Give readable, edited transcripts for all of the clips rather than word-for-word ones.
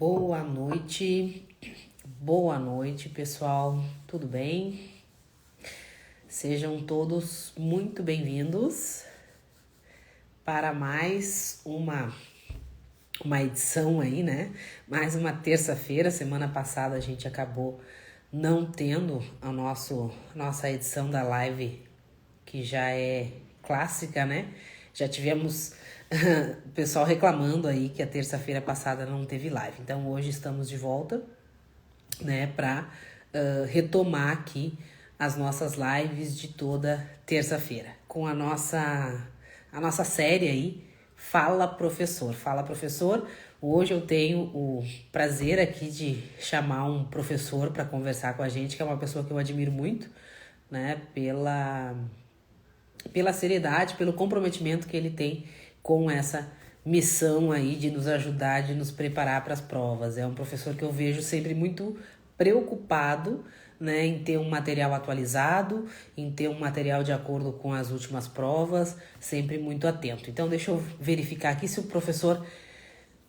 Boa noite, pessoal. Tudo bem? Sejam todos muito bem-vindos para mais uma edição aí, né? Mais uma terça-feira. Semana passada a gente acabou não tendo nossa edição da live, que já é clássica, né? Já tivemos o pessoal reclamando aí que a terça-feira passada não teve live. Então hoje estamos de volta, né, para retomar aqui as nossas lives de toda terça-feira com a nossa série aí, Fala Professor. Fala Professor. Hoje eu tenho o prazer aqui de chamar um professor para conversar com a gente, que é uma pessoa que eu admiro muito, né, pela seriedade, pelo comprometimento que ele tem com essa missão aí de nos ajudar, de nos preparar para as provas. É um professor que eu vejo sempre muito preocupado, né, em ter um material atualizado, em ter um material de acordo com as últimas provas, sempre muito atento. Então, deixa eu verificar aqui se o professor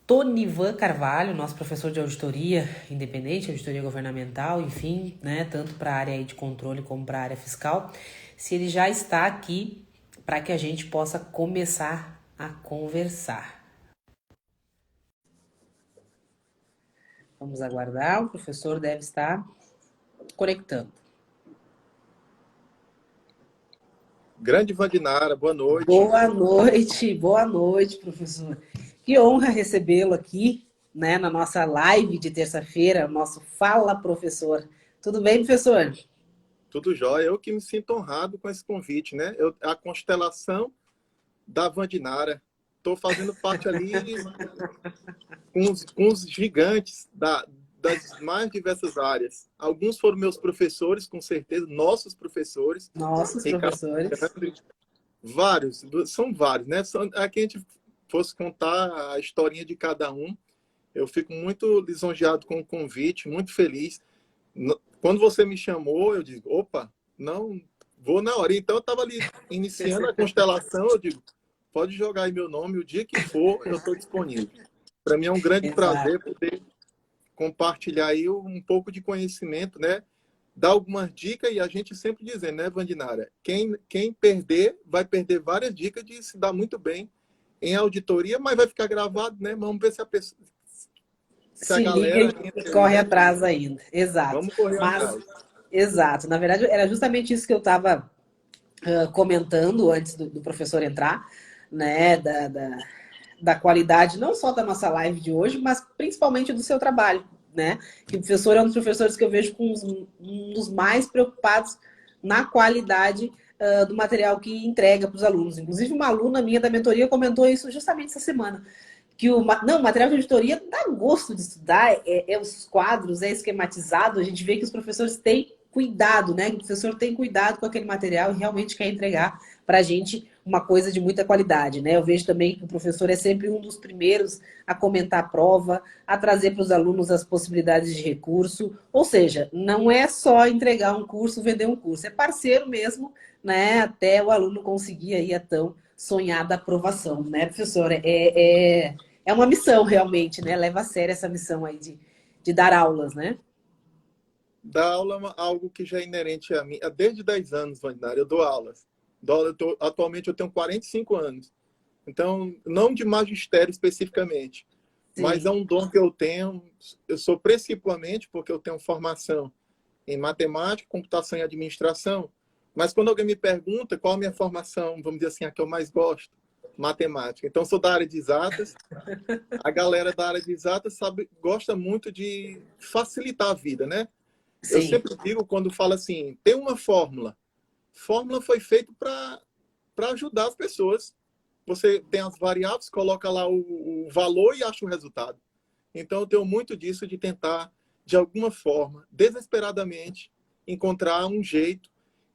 Tonivan Carvalho, nosso professor de auditoria independente, auditoria governamental, enfim, né, tanto para a área aí de controle como para a área fiscal, se ele já está aqui para que a gente possa começar a conversar. Vamos aguardar, o professor deve estar conectando. Grande Vandinara, boa noite. Boa noite, professor. Que honra recebê-lo aqui, né, na nossa live de terça-feira, nosso Fala Professor. Tudo bem, professor? Tudo jóia. Eu que me sinto honrado com esse convite, né? A constelação da Vandinara. Estou fazendo parte ali com os gigantes das mais diversas áreas. Alguns foram meus professores, com certeza, nossos professores. Nossos Ricardo, professores. vários, são vários, né? Aqui a gente fosse contar a historinha de cada um. Eu fico muito lisonjeado com o convite, muito feliz. Quando você me chamou, eu digo, opa, não, vou na hora. Então, eu estava ali iniciando a constelação, eu digo, pode jogar aí meu nome, o dia que for, eu estou disponível. Para mim é um grande prazer poder compartilhar aí um pouco de conhecimento, né? Dar algumas dicas e a gente sempre dizendo, né, Vandinara? Quem perder, vai perder várias dicas de se dar muito bem em auditoria, mas vai ficar gravado, né? Vamos ver se a pessoa... Se liga e corre atrás ainda. Exato. Vamos correr atrás. Exato. Na verdade, era justamente isso que eu estava comentando antes do professor entrar, né? Da qualidade, não só da nossa live de hoje, mas principalmente do seu trabalho, né? Que o professor é um dos professores que eu vejo com um dos mais preocupados na qualidade do material que entrega para os alunos. Inclusive, uma aluna minha da mentoria comentou isso justamente essa semana. Que o material de auditoria dá gosto de estudar, os quadros, é esquematizado, a gente vê que os professores têm cuidado, né? O professor tem cuidado com aquele material e realmente quer entregar para a gente uma coisa de muita qualidade, né? Eu vejo também que o professor é sempre um dos primeiros a comentar a prova, a trazer para os alunos as possibilidades de recurso, ou seja, não é só entregar um curso, vender um curso, é parceiro mesmo, né? Até o aluno conseguir aí a tão sonhada aprovação, né, professor? É uma missão, realmente, né? Leva a sério essa missão aí de dar aulas, né? Dar aula é algo que já é inerente a mim. Desde 10 anos, Vandinara, eu dou aulas. Atualmente eu tenho 45 anos. Então, não de magistério especificamente, mas é um dom que eu tenho. Eu sou principalmente porque eu tenho formação em matemática, computação e administração. Mas quando alguém me pergunta qual a minha formação, vamos dizer assim, a que eu mais gosto, matemática. Então, sou da área de exatas. A galera da área de exatas gosta muito de facilitar a vida, né? Eu sempre digo, quando falo assim, tem uma fórmula. Fórmula foi feita para ajudar as pessoas. Você tem as variáveis, coloca lá o valor e acha o resultado. Então, eu tenho muito disso de tentar, de alguma forma, desesperadamente, encontrar um jeito.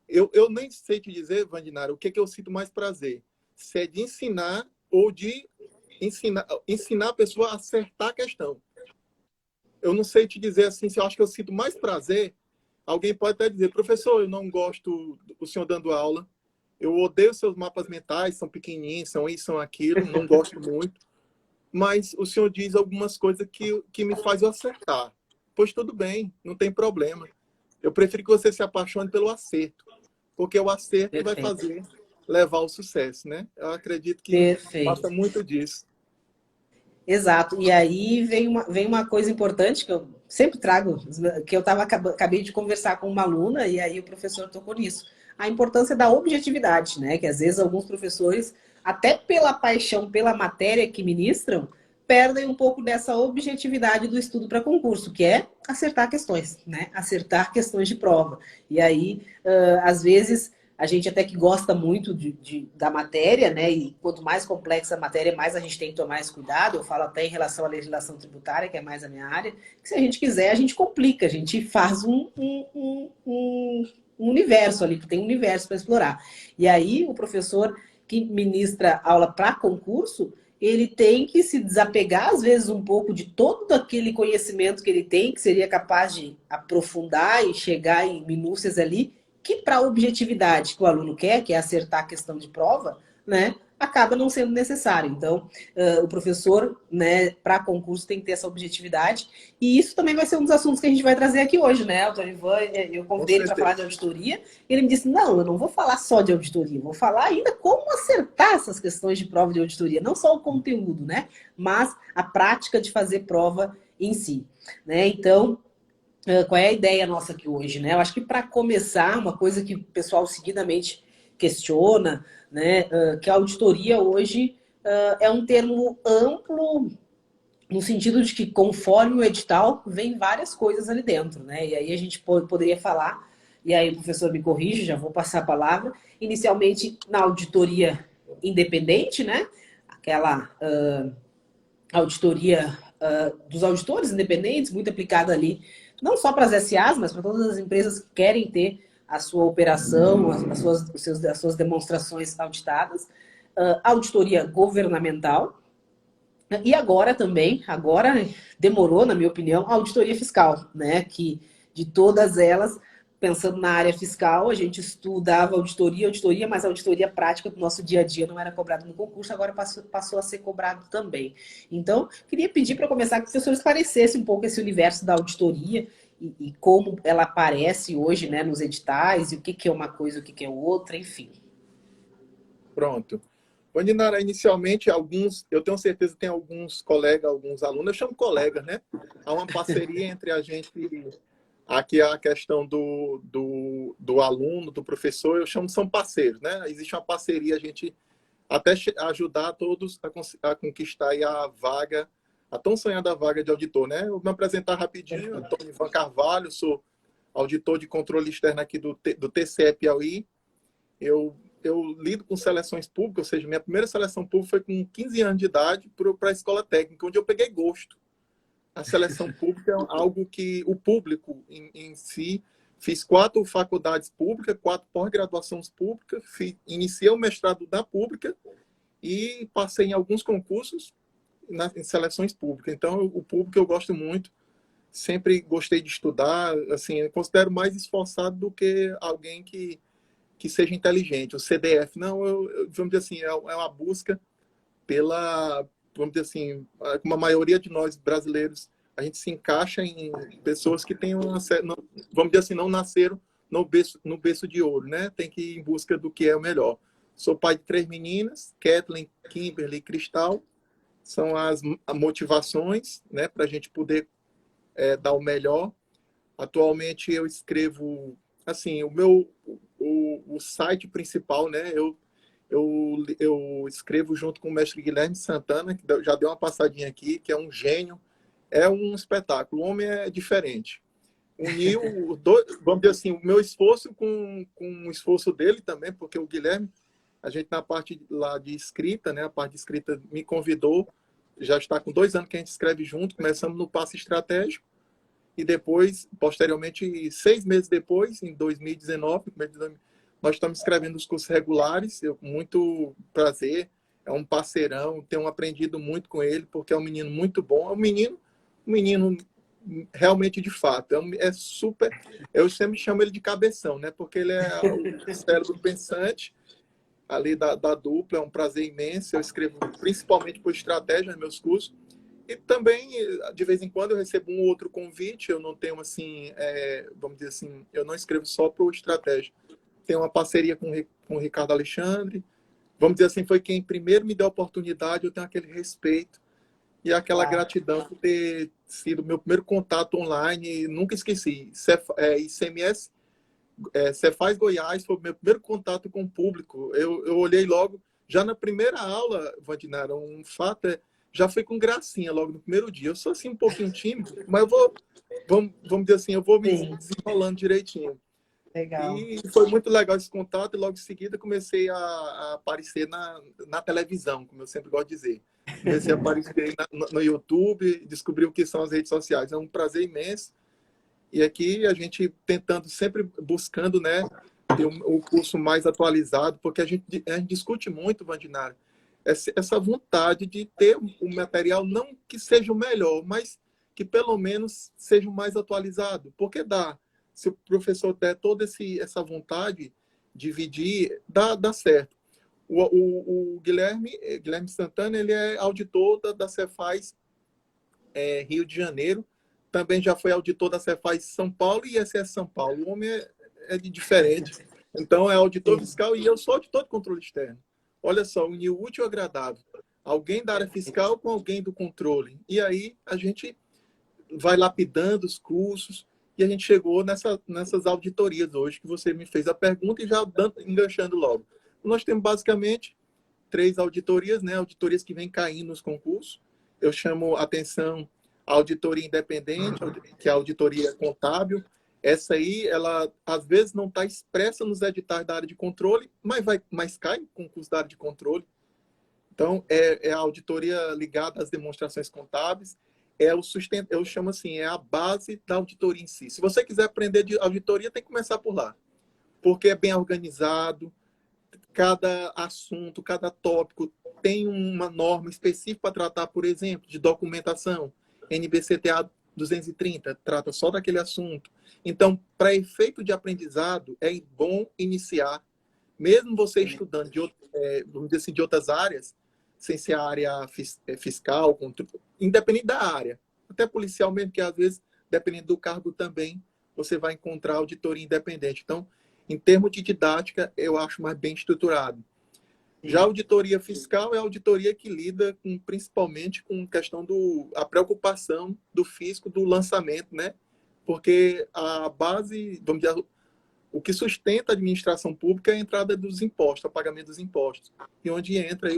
Eu nem sei te dizer, Vandinara, o que eu sinto mais prazer. Se é de ensinar ou de ensinar a pessoa a acertar a questão. Eu não sei te dizer assim, se eu acho que eu sinto mais prazer. Alguém pode até dizer, professor, eu não gosto do senhor dando aula. Eu odeio seus mapas mentais, são pequenininhos, são isso, são aquilo, não gosto muito. mas o senhor diz algumas coisas que me faz eu acertar. Pois tudo bem, não tem problema. Eu prefiro que você se apaixone pelo acerto, porque o acerto vai Perfeito. fazer levar ao sucesso, né? Eu acredito que passa Perfeito. muito disso. Exato. E aí vem uma coisa importante que eu sempre trago, que eu acabei de conversar com uma aluna e aí o professor tocou nisso. A importância da objetividade, né? Que às vezes alguns professores, até pela paixão pela matéria que ministram, perdem um pouco dessa objetividade do estudo para concurso, que é acertar questões, né? Acertar questões de prova. E aí, às vezes, a gente até que gosta muito da matéria, né? E quanto mais complexa a matéria, mais a gente tem que tomar esse cuidado. Eu falo até em relação à legislação tributária, que é mais a minha área, que se a gente quiser, a gente complica, a gente faz um universo ali, que tem um universo para explorar. E aí, o professor que ministra aula para concurso, ele tem que se desapegar, às vezes, um pouco de todo aquele conhecimento que ele tem, que seria capaz de aprofundar e chegar em minúcias ali, que para a objetividade que o aluno quer, que é acertar a questão de prova, né, acaba não sendo necessário. Então, o professor, né, para concurso tem que ter essa objetividade. E isso também vai ser um dos assuntos que a gente vai trazer aqui hoje, né? O Dr. Ivan, eu Com convidei ele para falar certeza. de auditoria, e ele me disse, não, eu não vou falar só de auditoria, vou falar ainda como acertar essas questões de prova de auditoria, não só o conteúdo, né, mas a prática de fazer prova em si, né? Então, qual é a ideia nossa aqui hoje, né? Eu acho que para começar, uma coisa que o pessoal seguidamente questiona, né, que a auditoria hoje é um termo amplo no sentido de que conforme o edital vem várias coisas ali dentro, né? E aí a gente poderia falar, e aí o professor me corrige, já vou passar a palavra, inicialmente na auditoria independente, né? Aquela auditoria dos auditores independentes, muito aplicada ali, não só para as SAs, mas para todas as empresas que querem ter a sua operação, as suas demonstrações auditadas. Auditoria governamental. E agora também, agora demorou, na minha opinião, a auditoria fiscal, né? Que de todas elas, pensando na área fiscal, a gente estudava auditoria, mas a auditoria prática do nosso dia a dia não era cobrada no concurso, agora passou a ser cobrado também. Então, queria pedir para começar que o professor esclarecesse um pouco esse universo da auditoria e como ela aparece hoje, né, nos editais, e o que, que é uma coisa, o que, que é outra, enfim. Pronto. Nara, inicialmente, eu tenho certeza que tem alguns colegas, alguns alunos, eu chamo colegas, né? Há uma parceria entre a gente, aqui a questão do aluno, do professor, eu chamo são parceiros, né? Existe uma parceria, a gente até ajudar todos a conquistar aí a vaga, a tão sonhada vaga de auditor, né? Eu vou me apresentar rapidinho, Antônio Ivan Carvalho, sou auditor de controle externo aqui do TCE Piauí. Eu lido com seleções públicas, ou seja, minha primeira seleção pública foi com 15 anos de idade para a escola técnica, onde eu peguei gosto. A seleção pública é algo que o público em si, fiz 4 faculdades públicas, 4 pós-graduações públicas, iniciei o mestrado da pública e passei em alguns concursos em seleções públicas. Então, o público eu gosto muito, sempre gostei de estudar, assim, eu considero mais esforçado do que alguém que seja inteligente. O CDF, não, vamos dizer assim, é uma busca pela, vamos dizer assim, como a maioria de nós brasileiros, a gente se encaixa em pessoas que têm uma, vamos dizer assim, não nasceram no berço de ouro, né? Tem que ir em busca do que é o melhor. Sou pai de 3 meninas, Kathleen, Kimberly e Cristal, são as motivações, né, para a gente poder dar o melhor. Atualmente eu escrevo, assim, o site principal, né? Eu escrevo junto com o mestre Guilherme Santana, que já deu uma passadinha aqui, que é um gênio, é um espetáculo. O homem é diferente. Uniu, vamos dizer assim, o meu esforço com o esforço dele também, porque o Guilherme, a gente na parte lá de escrita, né? A parte de escrita me convidou, já está com 2 anos que a gente escreve junto, começamos no passo estratégico, e depois, posteriormente, 6 meses depois, em 2019, nós estamos escrevendo os cursos regulares. Eu com muito prazer, é um parceirão, tenho aprendido muito com ele, porque é um menino muito bom, é um menino realmente de fato, é super, eu sempre chamo ele de cabeção, né? Porque ele é o cérebro pensante, ali da dupla, é um prazer imenso. Eu escrevo principalmente por estratégia nos meus cursos. E também, de vez em quando, eu recebo um outro convite. Eu não tenho, assim, vamos dizer assim, eu não escrevo só por estratégia. Tenho uma parceria com o Ricardo Alexandre. Vamos dizer assim, foi quem primeiro me deu a oportunidade. Eu tenho aquele respeito e aquela gratidão por ter sido meu primeiro contato online. Nunca esqueci. ICMS, Cefaz Goiás foi o meu primeiro contato com o público. Eu olhei logo, já na primeira aula, Vandinara, um fato já foi com gracinha logo no primeiro dia. Eu sou assim um pouquinho tímido, mas vamos dizer assim, eu vou me desenrolando direitinho. Legal. E foi muito legal esse contato, e logo em seguida comecei a aparecer na televisão, como eu sempre gosto de dizer. Comecei a aparecer no YouTube, descobri o que são as redes sociais. É um prazer imenso. E aqui a gente tentando, sempre buscando, né, ter o curso mais atualizado, porque a gente discute muito, Vandinara, essa vontade de ter um material, não que seja o melhor, mas que pelo menos seja o mais atualizado. Porque dá. Se o professor der toda essa vontade, dividir, dá certo. O Guilherme Santana, ele é auditor da Cefaz Rio de Janeiro, também já foi auditor da Cefaz São Paulo e ISS São Paulo. O homem é diferente. Então, é auditor fiscal e eu sou auditor de controle externo. Olha só, unir o útil e o agradável. Alguém da área fiscal com alguém do controle. E aí, a gente vai lapidando os cursos e a gente chegou nessas auditorias hoje, que você me fez a pergunta e já enganchando logo. Nós temos basicamente 3 auditorias, né? Auditorias que vêm caindo nos concursos. Eu chamo a atenção a auditoria independente, que é a auditoria contábil. Essa aí, ela às vezes não está expressa nos editais da área de controle, mas cai no concurso da área de controle. Então, é a auditoria ligada às demonstrações contábeis, eu chamo assim, é a base da auditoria em si. Se você quiser aprender de auditoria, tem que começar por lá, porque é bem organizado, cada assunto, cada tópico tem uma norma específica para tratar, por exemplo, de documentação. NBCTA 230 trata só daquele assunto. Então, para efeito de aprendizado, é bom iniciar, mesmo você estudando vamos dizer assim, de outras áreas, sem ser a área fiscal, independente da área, até policial mesmo, que às vezes, dependendo do cargo também, você vai encontrar auditoria independente. Então, em termos de didática, eu acho mais bem estruturado. Já a auditoria fiscal é a auditoria que lida principalmente com a questão a preocupação do fisco do lançamento, né? Porque a base, vamos dizer, o que sustenta a administração pública é a entrada dos impostos, o pagamento dos impostos. E onde entra,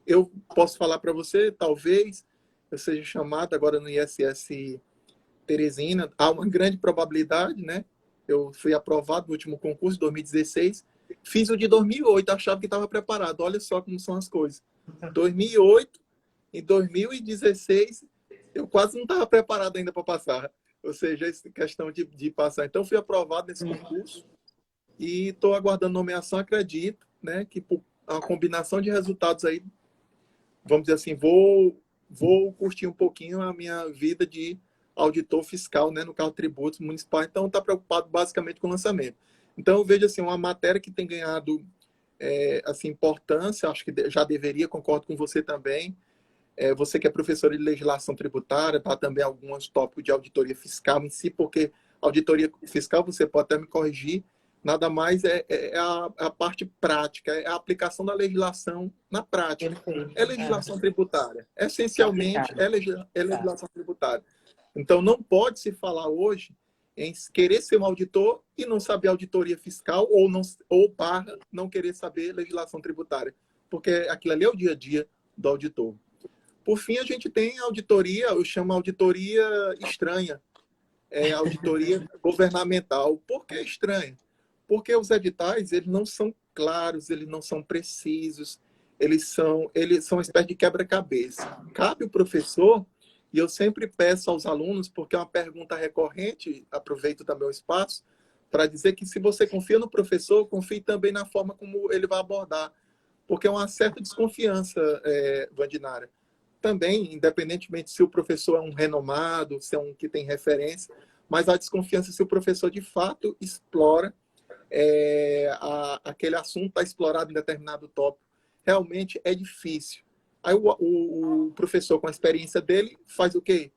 eu posso falar para você, talvez eu seja chamado agora no ISS Teresina, há uma grande probabilidade, né? Eu fui aprovado no último concurso, 2016. Fiz o de 2008, achava que estava preparado. Olha só como são as coisas. 2008, em 2016, eu quase não estava preparado ainda para passar. Ou seja, essa questão de passar. Então, fui aprovado nesse concurso e estou aguardando nomeação, acredito, né? Que por a combinação de resultados aí, vamos dizer assim, vou curtir um pouquinho a minha vida de auditor fiscal, né, no cargo de tributos municipais, então está preocupado basicamente com o lançamento. Então, eu vejo assim, uma matéria que tem ganhado assim, importância, acho que já deveria, concordo com você também. Você que é professor de legislação tributária, tá também alguns tópicos de auditoria fiscal em si, porque auditoria fiscal, você pode até me corrigir, nada mais é a parte prática, é a aplicação da legislação na prática. É legislação tributária. Essencialmente, é legislação tributária. Então, não pode se falar hoje em querer ser um auditor e não saber auditoria fiscal ou não querer saber legislação tributária, porque aquilo ali é o dia a dia do auditor. Por fim, a gente tem auditoria, eu chamo auditoria estranha, auditoria governamental. Por que estranha? Porque os editais, eles não são claros, eles não são precisos, eles são uma espécie de quebra-cabeça. Cabe o professor, e eu sempre peço aos alunos, porque é uma pergunta recorrente, aproveito também o espaço, para dizer que se você confia no professor, confie também na forma como ele vai abordar, porque é uma certa desconfiança, Vandinara. Também, independentemente se o professor é um renomado, se é um que tem referência, mas há desconfiança se o professor de fato explora aquele assunto está explorado em determinado tópico. Realmente é difícil. Aí o professor, com a experiência dele, faz o quê?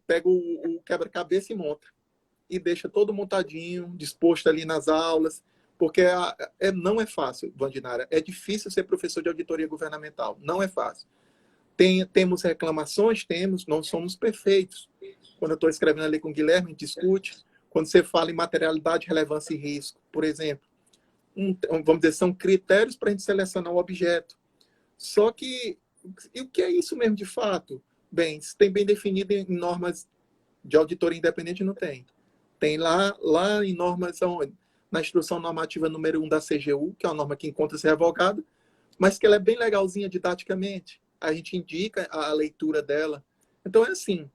Pega o quebra-cabeça e monta. E deixa todo montadinho, disposto ali nas aulas, porque não é fácil, Vandinara. É difícil ser professor de auditoria governamental. Não é fácil. Temos reclamações? Temos. Não somos perfeitos. Quando eu estou escrevendo ali com o Guilherme, a gente discute. Quando você fala em materialidade, relevância e risco, por exemplo, vamos dizer, são critérios para a gente selecionar o objeto. Só que, e o que é isso mesmo de fato? Bem, se tem bem definido em normas de auditoria independente, não tem. Tem lá em normas, na instrução normativa número 1 da CGU, que é uma norma que encontra-se revogada, mas que ela é bem legalzinha didaticamente. A gente indica a leitura dela. Então, é assim,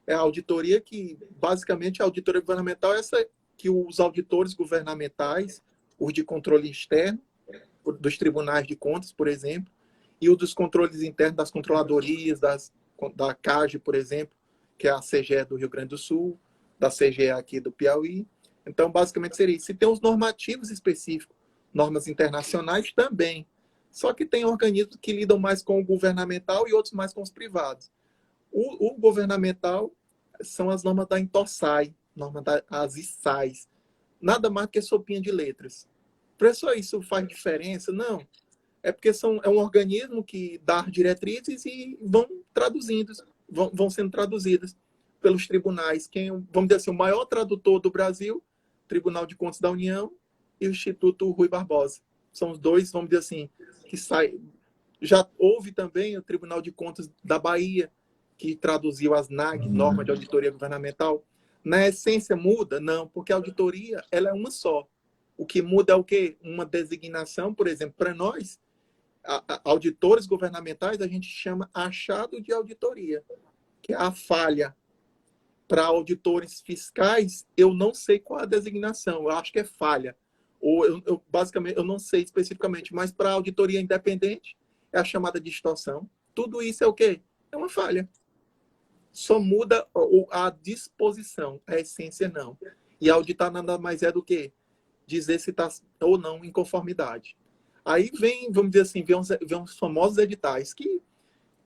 é a auditoria que, basicamente, a auditoria governamental é essa que os auditores governamentais, os de controle externo, dos tribunais de contas, por exemplo, e os dos controles internos das controladorias, da CAGE, por exemplo, que é a CGE do Rio Grande do Sul, da CGE aqui do Piauí. Então, basicamente, seria isso. E tem os normativos específicos, normas internacionais também. Só que tem organismos que lidam mais com o governamental e outros mais com os privados. O governamental são as normas da Intosai, normas das ISAIs. Nada mais que sopinha de letras. Professor, isso faz diferença? Não. É porque é um organismo que dá diretrizes e vão sendo traduzidas pelos tribunais. Vamos dizer assim, o maior tradutor do Brasil, Tribunal de Contas da União e o Instituto Rui Barbosa. São os dois, vamos dizer assim, que saem. Já houve também o Tribunal de Contas da Bahia, que traduziu as NAG, Norma de Auditoria Governamental. Na essência muda? Não, porque a auditoria ela é uma só. O que muda é o quê? Uma designação, por exemplo, para nós, auditores governamentais, a gente chama achado de auditoria, que é a falha. Para auditores fiscais, eu não sei qual a designação, eu acho que é falha. Ou basicamente, eu não sei especificamente, mas para auditoria independente, é a chamada de distorção. Tudo isso é o quê? É uma falha. Só muda a disposição, a essência não. E auditar nada mais é do que dizer se está ou não em conformidade. Aí vem, vamos dizer assim, vem uns famosos editais que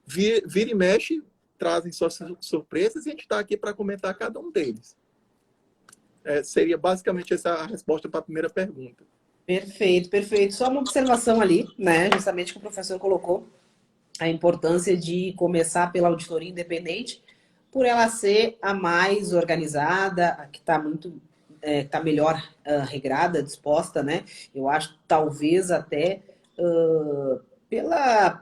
vira e mexe, trazem suas surpresas e a gente está aqui para comentar cada um deles. Seria basicamente essa a resposta para a primeira pergunta. Perfeito, perfeito. Só uma observação ali, né? Justamente que o professor colocou, a importância de começar pela auditoria independente, por ela ser a mais organizada, a que está tá melhor regrada, disposta, né? Eu acho talvez até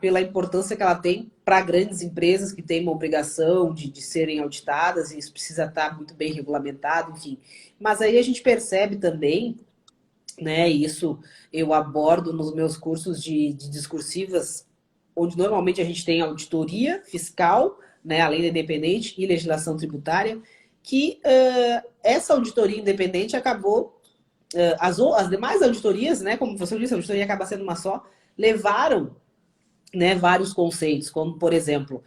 pela importância que ela tem para grandes empresas que têm uma obrigação de serem auditadas, e isso precisa estar muito bem regulamentado, enfim. Mas aí a gente percebe também, né, isso eu abordo nos meus cursos de discursivas, onde normalmente a gente tem auditoria fiscal, né, além da independente, e legislação tributária, que essa auditoria independente acabou, as demais auditorias, né, como você disse, a auditoria acaba sendo uma só, levaram, né, vários conceitos, como, por exemplo,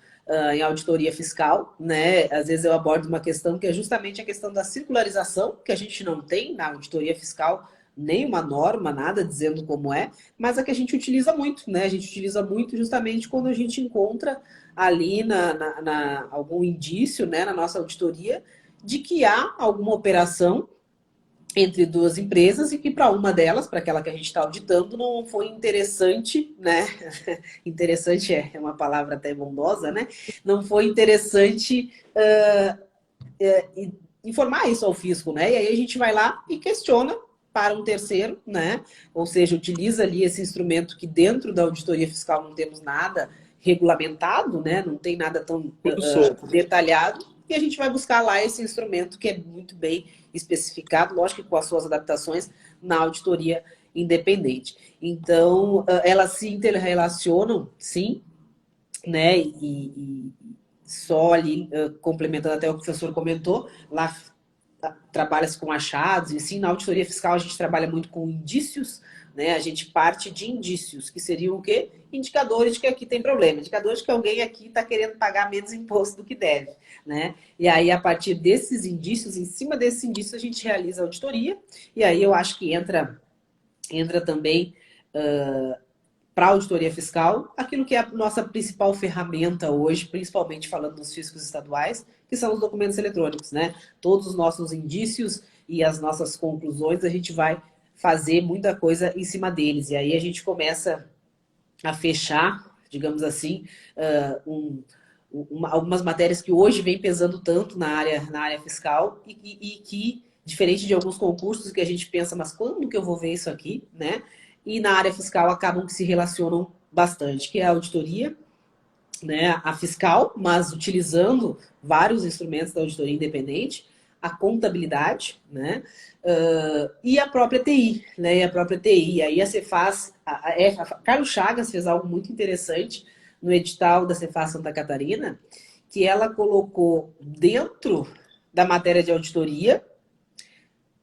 em auditoria fiscal, né, às vezes eu abordo uma questão que é justamente a questão da circularização, que a gente não tem na auditoria fiscal nenhuma norma, nada dizendo como é, mas a que a gente utiliza muito, né? A gente utiliza muito justamente quando a gente encontra ali algum indício, né, na nossa auditoria de que há alguma operação entre duas empresas e que para uma delas, para aquela que a gente está auditando, não foi interessante, né? Interessante é uma palavra até bondosa, né? Não foi interessante informar isso ao fisco, né? E aí a gente vai lá e questiona para um terceiro, né? Ou seja, utiliza ali esse instrumento que dentro da auditoria fiscal não temos nada regulamentado, né? Não tem nada tão detalhado, e a gente vai buscar lá esse instrumento que é muito bem especificado, lógico que com as suas adaptações na auditoria independente. Então, elas se interrelacionam, sim, né? E só ali, complementando até o que o professor comentou, lá trabalha-se com achados, e sim, na auditoria fiscal a gente trabalha muito com indícios, né? A gente parte de indícios, que seriam o quê? Indicadores de que aqui tem problema, indicadores de que alguém aqui está querendo pagar menos imposto do que deve, né? E aí, a partir desses indícios, em cima desses indícios, a gente realiza a auditoria, e aí eu acho que entra também para a auditoria fiscal, aquilo que é a nossa principal ferramenta hoje, principalmente falando dos fiscos estaduais, que são os documentos eletrônicos, né? Todos os nossos indícios e as nossas conclusões, a gente vai fazer muita coisa em cima deles. E aí a gente começa a fechar, digamos assim, algumas matérias que hoje vem pesando tanto na área fiscal e que, diferente de alguns concursos que a gente pensa, mas quando que eu vou ver isso aqui, né? E na área fiscal acabam que se relacionam bastante, que é a auditoria, né, a fiscal, mas utilizando vários instrumentos da auditoria independente, a contabilidade, né, e a própria TI, né, e a própria TI. Aí a Cefaz, a Carlos Chagas fez algo muito interessante no edital da Cefaz Santa Catarina, que ela colocou dentro da matéria de auditoria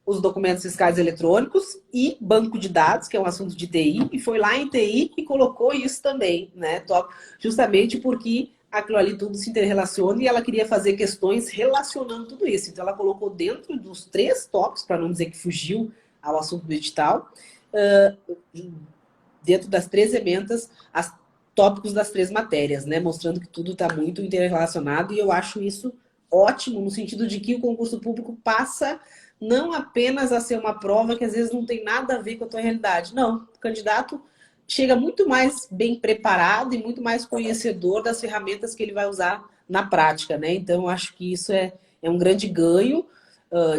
os documentos fiscais eletrônicos e banco de dados, que é um assunto de TI, e foi lá em TI e colocou isso também, né? Justamente porque aquilo ali tudo se interrelaciona e ela queria fazer questões relacionando tudo isso. Então, ela colocou dentro dos 3 tópicos, para não dizer que fugiu ao assunto do edital, dentro das 3 ementas, os tópicos das 3 matérias, né? Mostrando que tudo está muito interrelacionado, e eu acho isso ótimo, no sentido de que o concurso público passa não apenas a ser uma prova que às vezes não tem nada a ver com a tua realidade. Não, o candidato chega muito mais bem preparado e muito mais conhecedor das ferramentas que ele vai usar na prática, né? Então, eu acho que isso é um grande ganho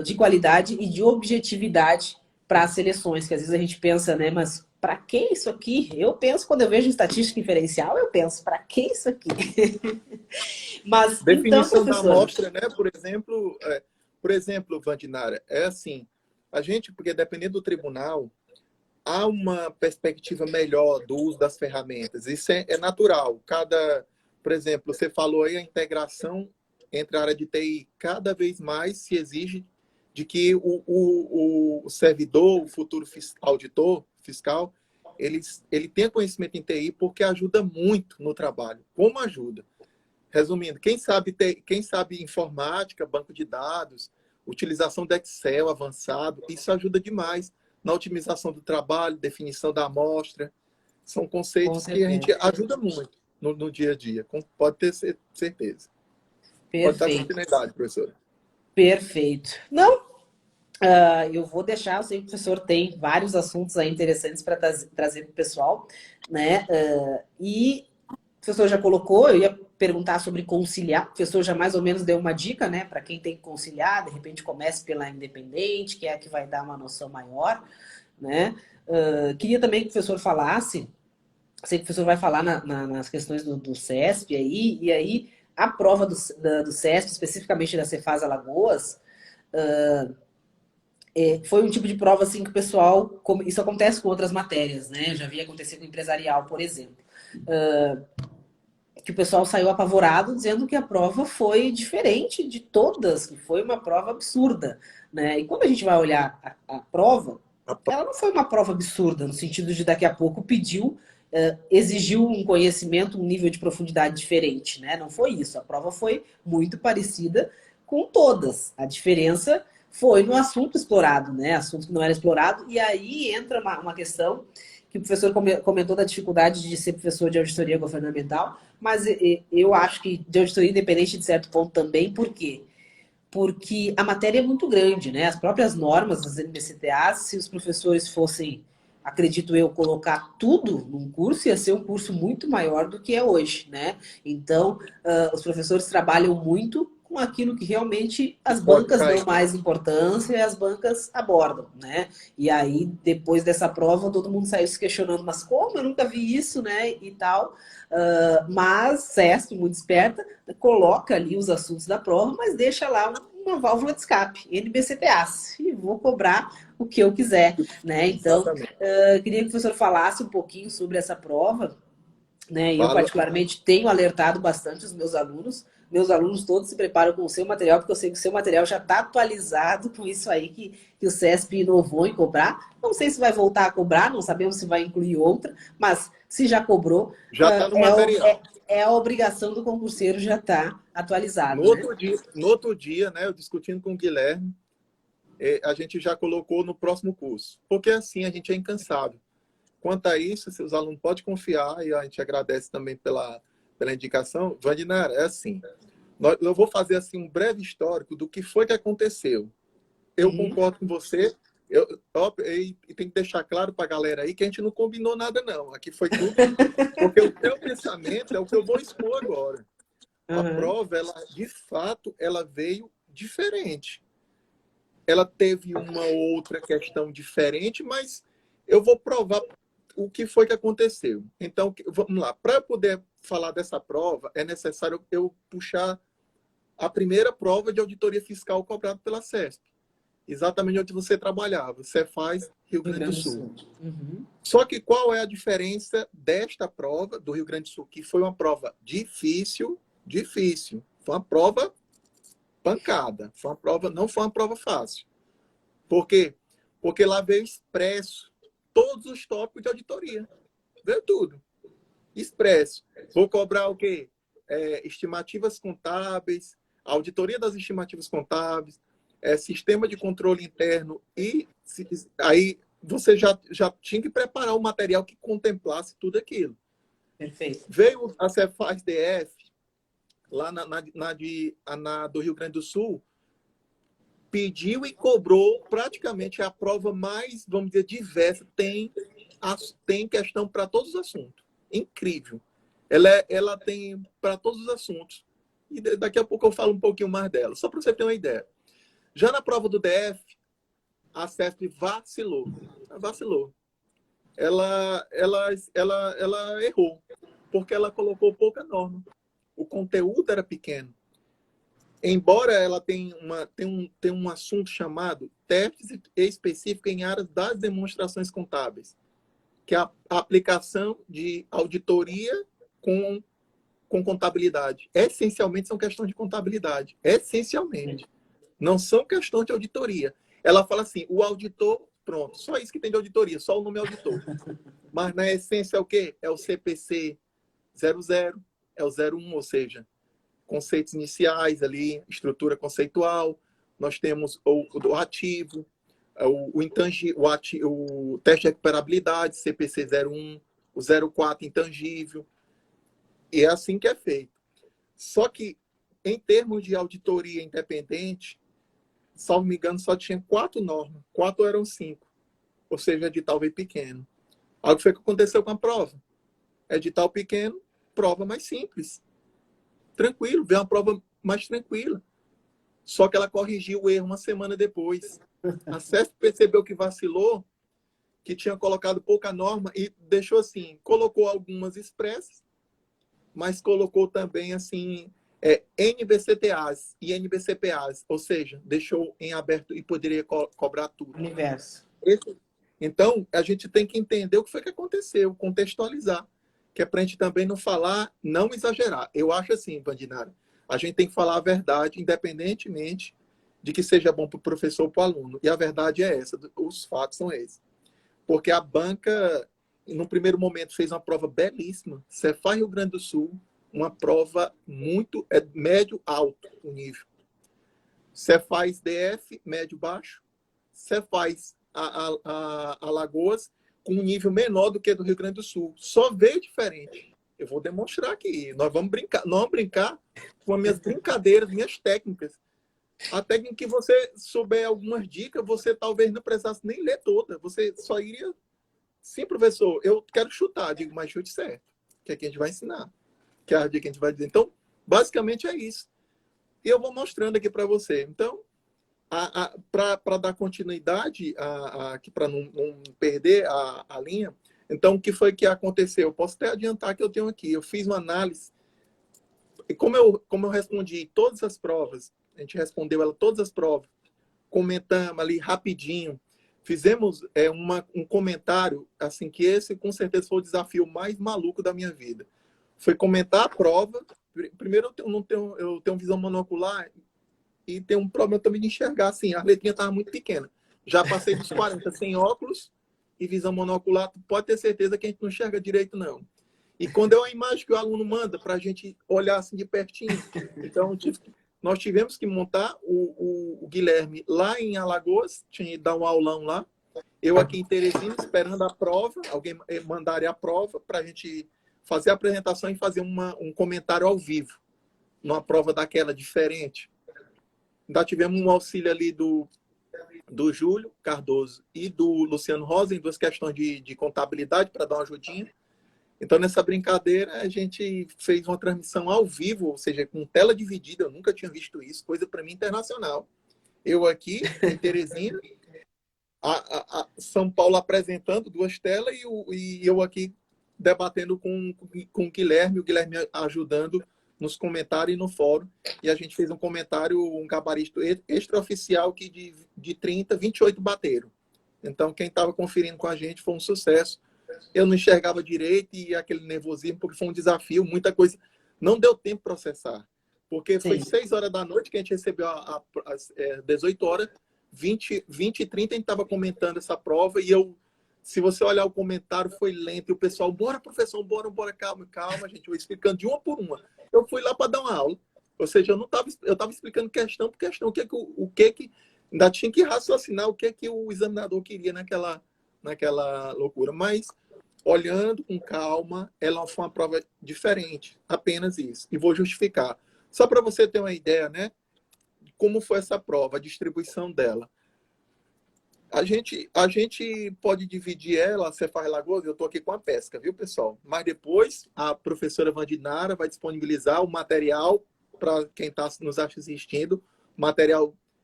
de qualidade e de objetividade para as seleções, que às vezes a gente pensa, né, mas para que isso aqui? Eu penso, quando eu vejo estatística inferencial, eu penso, para que isso aqui? Mas, Definição então, da professora... amostra, né? Por exemplo, Vandinara, é assim, a gente, porque dependendo do tribunal, há uma perspectiva melhor do uso das ferramentas. Isso é natural. Por exemplo, você falou aí a integração entre a área de TI. Cada vez mais se exige de que o servidor, o futuro auditor fiscal, ele tenha conhecimento em TI porque ajuda muito no trabalho. Como ajuda? Resumindo, quem sabe informática, banco de dados, utilização do Excel avançado, isso ajuda demais na otimização do trabalho, definição da amostra. São conceitos que a gente ajuda muito no dia a dia, pode ter certeza. Perfeito. Pode dar continuidade, professora. Perfeito. Não, eu vou deixar, eu sei que o professor tem vários assuntos aí interessantes para trazer para o pessoal, né? E o professor já colocou, eu ia perguntar sobre conciliar, o professor já mais ou menos deu uma dica, né? Para quem tem que conciliar, de repente comece pela independente, que é a que vai dar uma noção maior, né? Queria também que o professor falasse, sei que o professor vai falar nas questões do CESP aí, e aí a prova do CESP, especificamente da Cefaz Alagoas, foi um tipo de prova assim que o pessoal, isso acontece com outras matérias, né? Eu já vi acontecer com empresarial, por exemplo. Que o pessoal saiu apavorado dizendo que a prova foi diferente de todas, que foi uma prova absurda, né? E quando a gente vai olhar a prova, ela não foi uma prova absurda, no sentido de daqui a pouco exigiu um conhecimento, um nível de profundidade diferente, né? Não foi isso. A prova foi muito parecida com todas. A diferença foi no assunto explorado, né? Assunto que não era explorado. E aí entra uma questão que o professor comentou da dificuldade de ser professor de auditoria governamental, mas eu acho que de auditoria independente de certo ponto também. Por quê? Porque a matéria é muito grande, né? As próprias normas das NBCTAs, se os professores fossem, acredito eu, colocar tudo num curso, ia ser um curso muito maior do que é hoje, né? Então, os professores trabalham muito com aquilo que realmente as bancas dão mais importância e as bancas abordam, né? E aí, depois dessa prova, todo mundo saiu se questionando, mas como? Eu nunca vi isso, né? E tal. Mas CESP, muito esperta, coloca ali os assuntos da prova, mas deixa lá uma válvula de escape, NBCTAs, e vou cobrar o que eu quiser, né? Então, queria que o professor falasse um pouquinho sobre essa prova né? Eu, Fala. particularmente, tenho alertado bastante os meus alunos. Meus alunos todos se preparam com o seu material, porque eu sei que o seu material já está atualizado com isso aí que o CESP inovou em cobrar. Não sei se vai voltar a cobrar, não sabemos se vai incluir outra, mas se já cobrou, Já está no material. é a obrigação do concurseiro já estar atualizado, né? No outro dia, né, eu discutindo com o Guilherme, a gente já colocou no próximo curso. Porque assim a gente é incansável. Quanto a isso, seus alunos podem confiar, e a gente agradece também pela indicação. Vandinar, é assim. Eu vou fazer assim um breve histórico do que foi que aconteceu. Eu concordo com você. E tem que deixar claro para a galera aí que a gente não combinou nada, não. Aqui foi tudo. Porque o teu pensamento é o que eu vou expor agora. A prova, ela, de fato, ela veio diferente. Ela teve uma outra questão diferente, mas eu vou provar o que foi que aconteceu. Então, vamos lá. Para poder falar dessa prova, é necessário eu puxar a primeira prova de auditoria fiscal cobrada pela CESP. Exatamente onde você trabalhava. Cefaz, Rio Grande do Sul. Só que qual é a diferença desta prova do Rio Grande do Sul? Que foi uma prova difícil. Foi uma prova pancada. Não foi uma prova fácil. Por quê? Porque lá veio expresso todos os tópicos de auditoria. Veio tudo. Expresso. Vou cobrar o quê? Estimativas contábeis, auditoria das estimativas contábeis, sistema de controle interno e aí você já tinha que preparar o material que contemplasse tudo aquilo. Perfeito. Veio a Cefaz DF, lá do Rio Grande do Sul, pediu e cobrou praticamente a prova mais, vamos dizer, diversa. Tem questão para todos os assuntos. Incrível. Ela tem para todos os assuntos. E daqui a pouco eu falo um pouquinho mais dela, só para você ter uma ideia. Já na prova do DF, a CESP vacilou. Ela errou, porque ela colocou pouca norma. O conteúdo era pequeno. Embora ela tenha um assunto chamado déficit específico em áreas das demonstrações contábeis, que é a aplicação de auditoria com contabilidade. Essencialmente são questões de contabilidade. Essencialmente. Não são questões de auditoria. Ela fala assim, o auditor, pronto, só isso que tem de auditoria, só o nome é auditor. Mas na essência é o quê? É o CPC 00, é o 01, ou seja, conceitos iniciais ali, estrutura conceitual, nós temos o ativo, o intangível, o teste de recuperabilidade, CPC 01, o 04 intangível, e é assim que é feito. Só que, em termos de auditoria independente, salvo me engano, só tinha 4 normas, 4 eram 5, ou seja, edital veio pequeno. Algo que foi que aconteceu com a prova. Edital pequeno, prova mais simples. Tranquilo, veio uma prova mais tranquila. Só que ela corrigiu o erro uma semana depois. A CESP percebeu que vacilou, que tinha colocado pouca norma e deixou assim, colocou algumas expressas, mas colocou também assim NBCTAs e NBCPAs, ou seja, deixou em aberto e poderia cobrar tudo. Universo. Então, a gente tem que entender o que foi que aconteceu, contextualizar, que é para a gente também não falar, não exagerar. Eu acho assim, Vandinara, a gente tem que falar a verdade, independentemente de que seja bom para o professor ou para o aluno. E a verdade é essa, os fatos são esses. Porque a banca, no primeiro momento, fez uma prova belíssima. Cefaz Rio Grande do Sul, uma prova muito médio-alto o nível. Cefaz DF, médio-baixo. Cefaz Alagoas, com um nível menor do que do Rio Grande do Sul. Só veio diferente. Eu vou demonstrar aqui. Nós vamos brincar com as minhas brincadeiras, minhas técnicas. A técnica que você souber algumas dicas, você talvez não precisasse nem ler toda. Você só iria... Sim, professor, eu quero chutar. Digo, mas chute certo. Que aqui a gente vai ensinar. Que é a dica que a gente vai dizer. Então, basicamente é isso. E eu vou mostrando aqui para você. Então, para dar continuidade, para não perder a linha, então, o que foi que aconteceu? Eu posso até adiantar que eu tenho aqui. Eu fiz uma análise. E como eu respondi todas as provas, a gente respondeu ela todas as provas, comentamos ali rapidinho, fizemos um comentário, assim, que esse com certeza foi o desafio mais maluco da minha vida. foi comentar a prova. Primeiro, eu tenho visão monocular e tenho um problema também de enxergar, assim, a letrinha estava muito pequena. Já passei dos 40 sem óculos e visão monocular, pode ter certeza que a gente não enxerga direito, não. E quando é uma imagem que o aluno manda para a gente olhar assim de pertinho, então nós tivemos que montar o Guilherme lá em Alagoas, tinha ido dar um aulão lá, eu aqui em Teresina esperando a prova, alguém mandaria a prova para a gente fazer a apresentação e fazer um comentário ao vivo, numa prova daquela diferente. Ainda tivemos um auxílio ali do Júlio Cardoso e do Luciano Rosa em duas questões de contabilidade para dar uma ajudinha. Então, nessa brincadeira, a gente fez uma transmissão ao vivo, ou seja, com tela dividida. Eu nunca tinha visto isso, coisa para mim internacional. Eu aqui, em Teresina, a São Paulo apresentando duas telas e eu aqui debatendo com o Guilherme ajudando nos comentários e no fórum. E a gente fez um comentário, um gabarito extraoficial que de 30, 28 bateram. Então, quem estava conferindo com a gente foi um sucesso. Eu não enxergava direito e aquele nervosismo, porque foi um desafio, muita coisa. Não deu tempo de processar. Porque foi 6 horas da noite que a gente recebeu às 18 horas, 20 e 30 a gente estava comentando essa prova e se você olhar o comentário, foi lento. E o pessoal, bora, professor, bora, calma, gente. Eu explicando de uma por uma. Eu fui lá para dar uma aula. Ou seja, eu estava explicando questão por questão. O que ainda tinha que raciocinar o que o examinador queria naquela loucura. Mas, olhando com calma, ela foi uma prova diferente. Apenas isso. E vou justificar. Só para você ter uma ideia, né? Como foi essa prova, a distribuição dela. A gente pode dividir ela, você faz Lagoas, eu estou aqui com a pesca, viu, pessoal? Mas depois a professora Vandinara vai disponibilizar o material para quem está nos assistindo,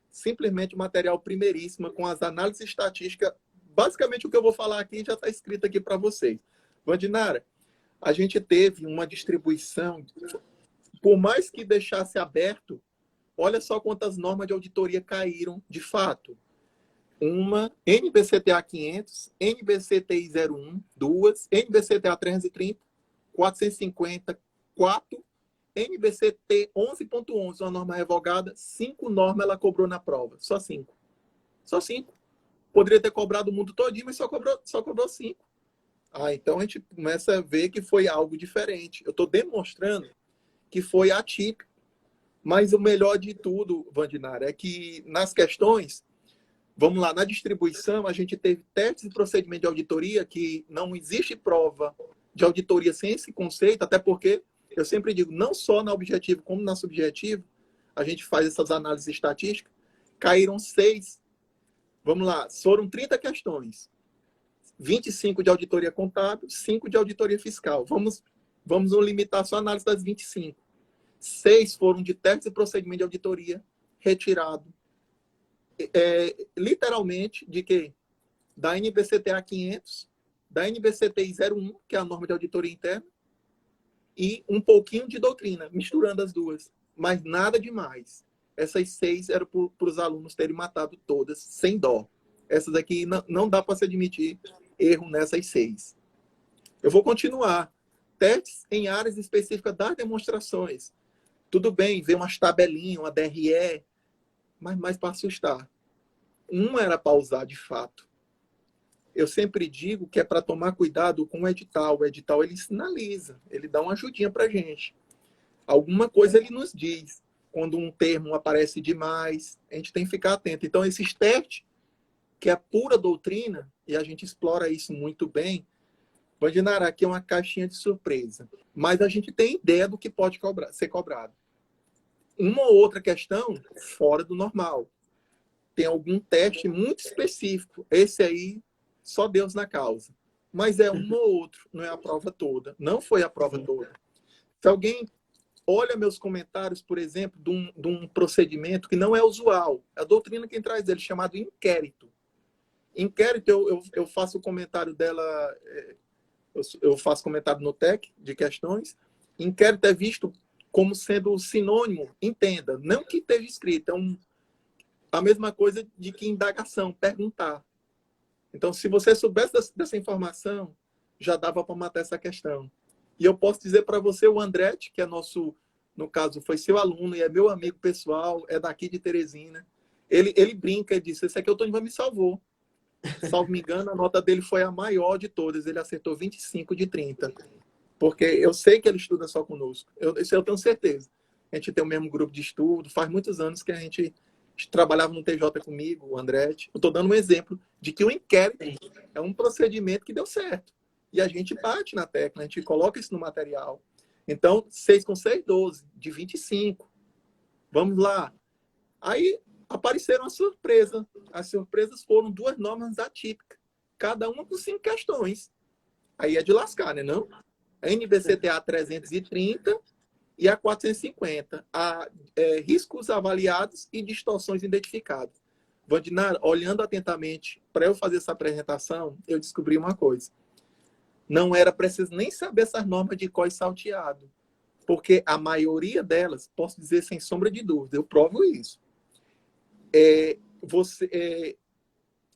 simplesmente material primeiríssimo, com as análises estatísticas. Basicamente o que eu vou falar aqui já está escrito aqui para vocês. Vandinara, a gente teve uma distribuição, por mais que deixasse aberto, olha só quantas normas de auditoria caíram de fato. Uma, NBCTA 500, NBCTI 01, duas, NBCTA 330, 450, 4, NBCT 11.11, uma norma revogada, 5 normas ela cobrou na prova, só 5. Só 5. Poderia ter cobrado o mundo todinho, mas só cobrou 5. Então a gente começa a ver que foi algo diferente. Eu estou demonstrando que foi atípico. Mas o melhor de tudo, Vandinara, é que nas questões, vamos lá, na distribuição, a gente teve testes e procedimento de auditoria, que não existe prova de auditoria sem esse conceito, até porque, eu sempre digo, não só na objetivo como na subjetivo, a gente faz essas análises estatísticas, caíram 6. Vamos lá, foram 30 questões. 25 de auditoria contábil, 5 de auditoria fiscal. Vamos limitar só a análise das 25. 6 foram de testes e procedimento de auditoria retirado. Literalmente, de quê? Da NBCTA 500, da NBCTI 01, que é a norma de auditoria interna, e um pouquinho de doutrina, misturando as duas. Mas nada demais. Essas 6 eram para os alunos terem matado todas, sem dó. Essas aqui não dá para se admitir erro nessas 6. Eu vou continuar. Testes em áreas específicas das demonstrações. Tudo bem, ver umas tabelinhas, uma DRE, mas mais para assustar. Uma era para usar de fato. Eu sempre digo que é para tomar cuidado com o edital. O edital, ele sinaliza, ele dá uma ajudinha para a gente. Alguma coisa ele nos diz. Quando um termo aparece demais, a gente tem que ficar atento. Então, esses testes, que é pura doutrina, e a gente explora isso muito bem, Vandinara, aqui é uma caixinha de surpresa. Mas a gente tem ideia do que pode ser cobrado. Uma ou outra questão fora do normal. Tem algum teste muito específico. Esse aí, só Deus na causa. Mas é um ou outro, não é a prova toda. Não foi a prova toda. Se alguém olha meus comentários, por exemplo, de um procedimento que não é usual, a doutrina quem traz ele, chamado inquérito. Inquérito, eu faço o comentário dela, eu faço comentário no TEC de questões. Inquérito é visto como sendo sinônimo, entenda, não que esteja escrito, a mesma coisa de que indagação, perguntar. Então, se você soubesse dessa informação, já dava para matar essa questão. E eu posso dizer para você, o Andretti, que é nosso, no caso, foi seu aluno e é meu amigo pessoal, é daqui de Teresina. Ele brinca e disse, esse aqui o Tony me salvou. Salvo me engano, a nota dele foi a maior de todas. Ele acertou 25 de 30. Porque eu sei que ele estuda só conosco. Isso eu tenho certeza. A gente tem o mesmo grupo de estudo. Faz muitos anos que a gente trabalhava no TJ comigo, o Andretti. Eu estou dando um exemplo de que o inquérito é um procedimento que deu certo. E a gente bate na tecla, a gente coloca isso no material. Então, 6 com 6, 12, de 25. Vamos lá. Aí apareceram as surpresas. As surpresas foram 2 normas atípicas, cada uma com 5 questões. Aí é de lascar, né? Não? A NBCTA 330 e a 450. Riscos avaliados e distorções identificadas. Vandinar, olhando atentamente para eu fazer essa apresentação, eu descobri uma coisa. Não era preciso nem saber essas normas de cós salteado, porque a maioria delas, posso dizer sem sombra de dúvida, eu provo isso.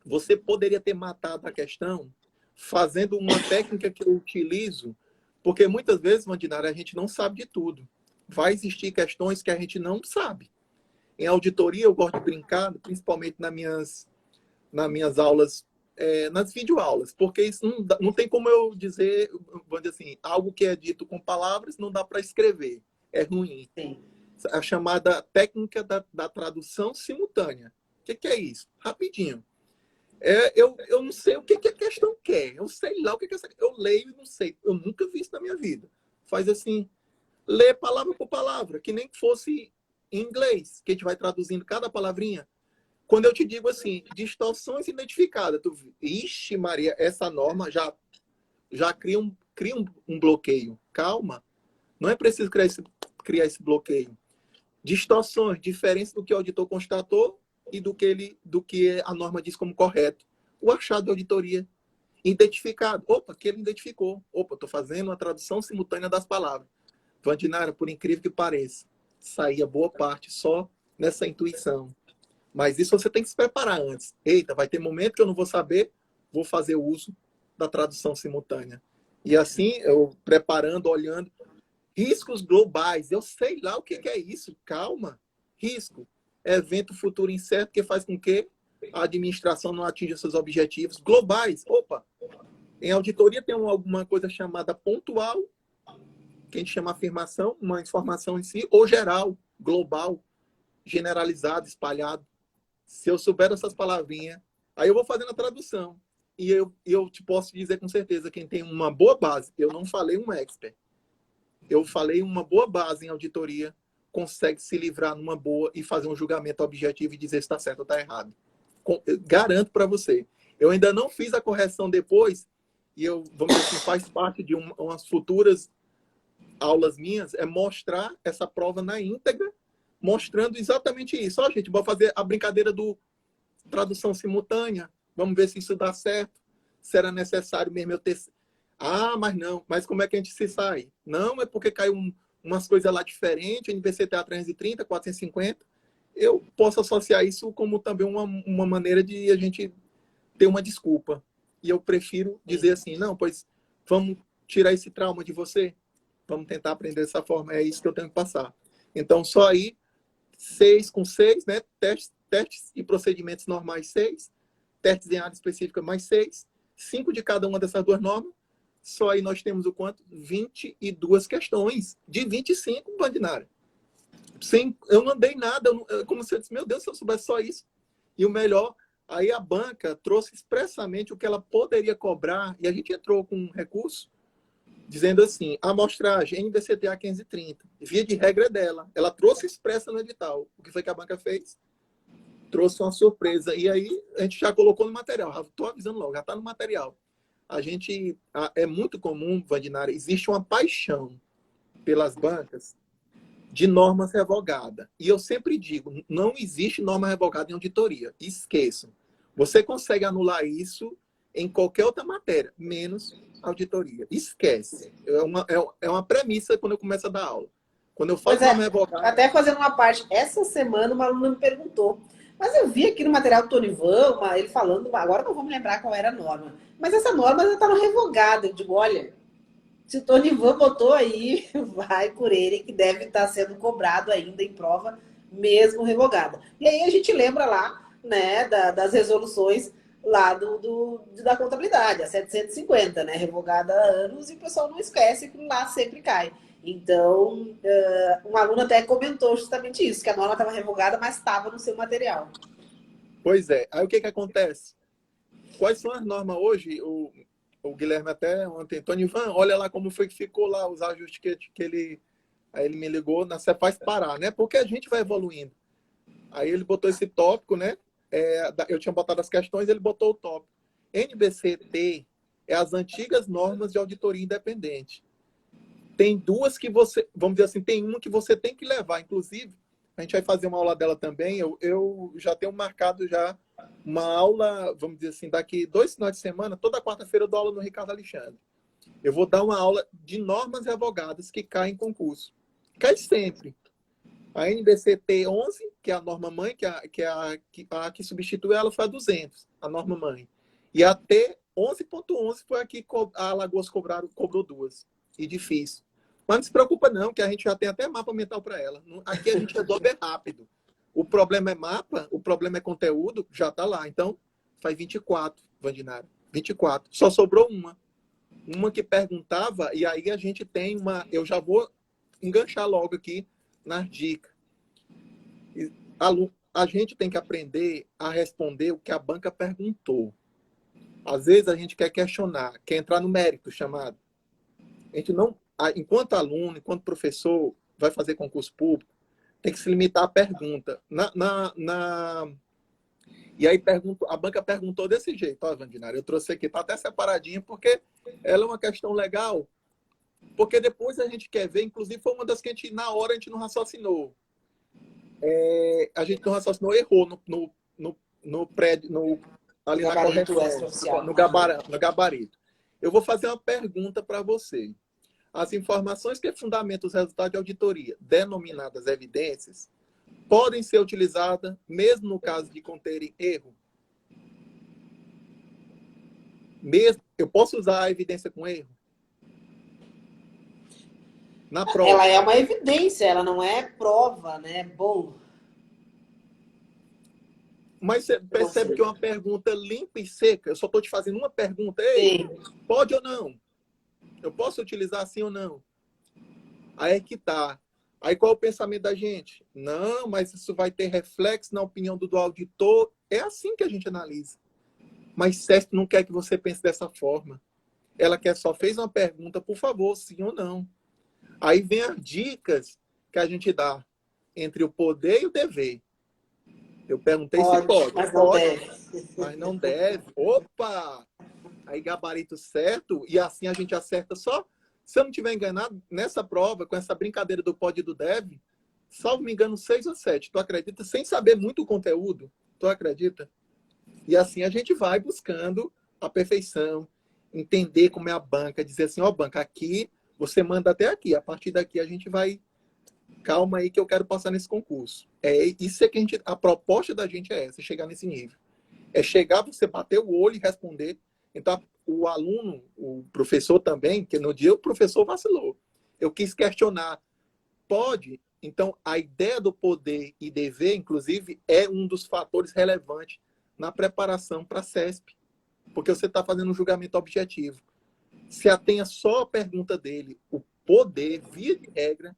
Você poderia ter matado a questão fazendo uma técnica que eu utilizo, porque muitas vezes, Vandinar, a gente não sabe de tudo. Vai existir questões que a gente não sabe. Em auditoria, eu gosto de brincar, principalmente nas minhas aulas, nas videoaulas, porque isso não tem como eu dizer, vamos dizer assim, algo que é dito com palavras não dá para escrever. É ruim. Sim. A chamada técnica da tradução simultânea. O que é isso? Rapidinho. Eu não sei o que a questão quer. Eu sei lá o que é essa. Eu leio e não sei. Eu nunca vi isso na minha vida. Faz assim, lê palavra por palavra, que nem que fosse em inglês, que a gente vai traduzindo cada palavrinha. Quando eu te digo assim, distorções identificadas, ixi, Maria, essa norma já cria um bloqueio. Calma. Não é preciso criar esse bloqueio. Distorções, diferença do que o auditor constatou e do que a norma diz como correto. O achado de auditoria. Identificado. Opa, que ele identificou. Opa, estou fazendo uma tradução simultânea das palavras. Vandinara, por incrível que pareça, saía boa parte só nessa intuição. Mas isso você tem que se preparar antes. Eita, vai ter momento que eu não vou saber, vou fazer uso da tradução simultânea. E assim, eu preparando, olhando. Riscos globais. Eu sei lá o que é isso. Calma. Risco. Evento futuro incerto que faz com que a administração não atinja seus objetivos globais. Opa! Em auditoria tem alguma coisa chamada pontual, que a gente chama afirmação, uma informação em si, ou geral, global, generalizado, espalhado. Se eu souber essas palavrinhas, aí eu vou fazendo a tradução. E eu te posso dizer com certeza, quem tem uma boa base, eu não falei um expert, eu falei uma boa base em auditoria, consegue se livrar numa boa e fazer um julgamento objetivo e dizer se está certo ou está errado. Eu garanto para você. Eu ainda não fiz a correção depois, e vamos dizer assim, faz parte de umas futuras aulas minhas, é mostrar essa prova na íntegra, mostrando exatamente isso. Ó, gente, vou fazer a brincadeira do tradução simultânea, vamos ver se isso dá certo, será necessário mesmo eu ter... Ah, mas não. Mas como é que a gente se sai? Não, é porque caiu umas coisas lá diferentes, NBCTA 330, 450. Eu posso associar isso como também uma maneira de a gente ter uma desculpa. E eu prefiro dizer assim, não, pois vamos tirar esse trauma de você. Vamos tentar aprender dessa forma. É isso que eu tenho que passar. Então, só aí, 6 com 6, né? Testes e procedimentos normais, 6. Testes em área específica, mais 6. 5 de cada uma dessas 2 normas. Só aí nós temos o quanto? 22 questões. De 25, Vandinária. Eu não andei nada. Como você disse, meu Deus, se eu soubesse só isso. E o melhor, aí a banca trouxe expressamente o que ela poderia cobrar. E a gente entrou com um recurso dizendo assim, a amostragem NBCTA 530, via de regra é dela. Ela trouxe expressa no edital. O que foi que a banca fez? Trouxe uma surpresa. E aí a gente já colocou no material. Estou avisando logo, já está no material. É muito comum, Vandinária, existe uma paixão pelas bancas de normas revogadas. E eu sempre digo, não existe norma revogada em auditoria. Esqueçam. Você consegue anular isso em qualquer outra matéria, menos auditoria. Esquece. É uma premissa quando eu começo a dar aula. Quando eu falo norma revogada... Até fazendo uma parte, essa semana uma aluna me perguntou, mas eu vi aqui no material do Tonivan, ele falando, agora não vou me lembrar qual era a norma, mas essa norma já está no revogado. Eu digo, olha, Se o Tonivan botou aí, vai por ele, que deve estar sendo cobrado ainda em prova, mesmo revogada. E aí a gente lembra lá, né, das resoluções lá da contabilidade, a 750, né, revogada há anos, e o pessoal não esquece que lá sempre cai. Então, um aluno até comentou justamente isso, que a norma estava revogada, mas estava no seu material. Pois é. Aí o que acontece? Quais são as normas hoje? O Guilherme até ontem, Tonivan, olha lá como foi que ficou lá os ajustes que ele... Aí ele me ligou na Cefaz Pará, né? Porque a gente vai evoluindo. Aí ele botou esse tópico, né? Eu tinha botado as questões, ele botou o tópico. NBCT é as antigas normas de auditoria independente. Tem duas que você, vamos dizer assim, tem uma que você tem que levar. Inclusive, a gente vai fazer uma aula dela também. Eu já tenho marcado já uma aula, vamos dizer assim, daqui 2 finais de semana, toda quarta-feira eu dou aula no Ricardo Alexandre. Eu vou dar uma aula de normas revogadas que caem em concurso. Cai sempre. A NBCT 11, que é a norma mãe, a que substitui ela foi a 200, a norma mãe. E a T 11.11 foi a que a Alagoas cobrou duas. E difícil. Mas não se preocupa não, que a gente já tem até mapa mental para ela. Aqui a gente resolve rápido. O problema é mapa, o problema é conteúdo, já está lá. Então, faz 24, Vandinara. 24. Só sobrou uma. Uma que perguntava, e aí a gente tem uma... Eu já vou enganchar logo aqui nas dicas. A gente tem que aprender a responder o que a banca perguntou. Às vezes a gente quer questionar, quer entrar no mérito chamado. A gente não, enquanto aluno, enquanto professor, vai fazer concurso público, tem que se limitar à pergunta. E aí a banca perguntou desse jeito, ó, Vandinara, eu trouxe aqui, tá até separadinho, porque ela é uma questão legal, porque depois a gente quer ver, inclusive foi uma das que na hora a gente não raciocinou. A gente não raciocinou, errou no prédio, ali na correção, no gabarito. Eu vou fazer uma pergunta para você. As informações que fundamentam os resultados de auditoria, denominadas evidências, podem ser utilizadas mesmo no caso de conterem erro? Eu posso usar a evidência com erro? Na prova. Ela é uma evidência, ela não é prova, né? Bom. Mas você percebe que é uma pergunta limpa e seca. Eu só estou te fazendo uma pergunta. Ei, pode ou não? Eu posso utilizar sim ou não? Aí é que tá. Aí qual é o pensamento da gente? Não, mas isso vai ter reflexo na opinião do auditor. É assim que a gente analisa. Mas CESP não quer que você pense dessa forma. Ela só fez uma pergunta, por favor, sim ou não. Aí vem as dicas que a gente dá entre o poder e o dever. Eu perguntei se pode. Mas não deve. Mas não deve. Opa! Aí gabarito certo, e assim a gente acerta só. Se eu não estiver enganado, nessa prova, com essa brincadeira do pode e do deve, salvo me engano, 6 ou 7. Tu acredita? Sem saber muito o conteúdo. Tu acredita? E assim a gente vai buscando a perfeição, entender como é a banca, dizer assim, ó, banca, aqui você manda até aqui. A partir daqui a gente vai... Calma aí que eu quero passar nesse concurso. Isso é que a proposta da gente é essa, chegar nesse nível. É chegar, você bater o olho e responder. Então, o aluno, o professor também, que no dia o professor vacilou. Eu quis questionar. Pode? Então, a ideia do poder e dever, inclusive, é um dos fatores relevantes na preparação para a CESP. Porque você está fazendo um julgamento objetivo. Se atenha só a pergunta dele, o poder, via de regra,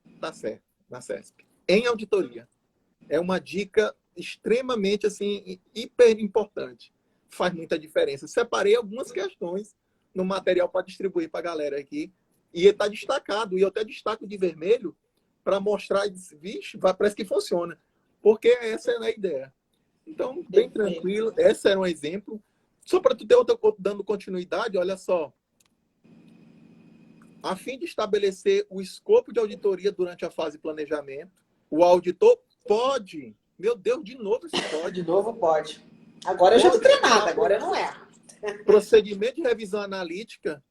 está certo na CESP. Em auditoria. É uma dica extremamente, assim, hiper importante. Faz muita diferença. Separei algumas questões no material para distribuir para a galera aqui. E está destacado. E eu até destaco de vermelho para mostrar, vixe, parece que funciona. Porque essa é a ideia. Então, bem tranquilo. Esse era um exemplo. Só para tu ter outra, dando continuidade, olha só. A fim de estabelecer o escopo de auditoria durante a fase de planejamento, o auditor pode... Meu Deus, de novo esse pode. De novo pode. Agora eu já estou treinada, agora eu não erro. Procedimento de revisão analítica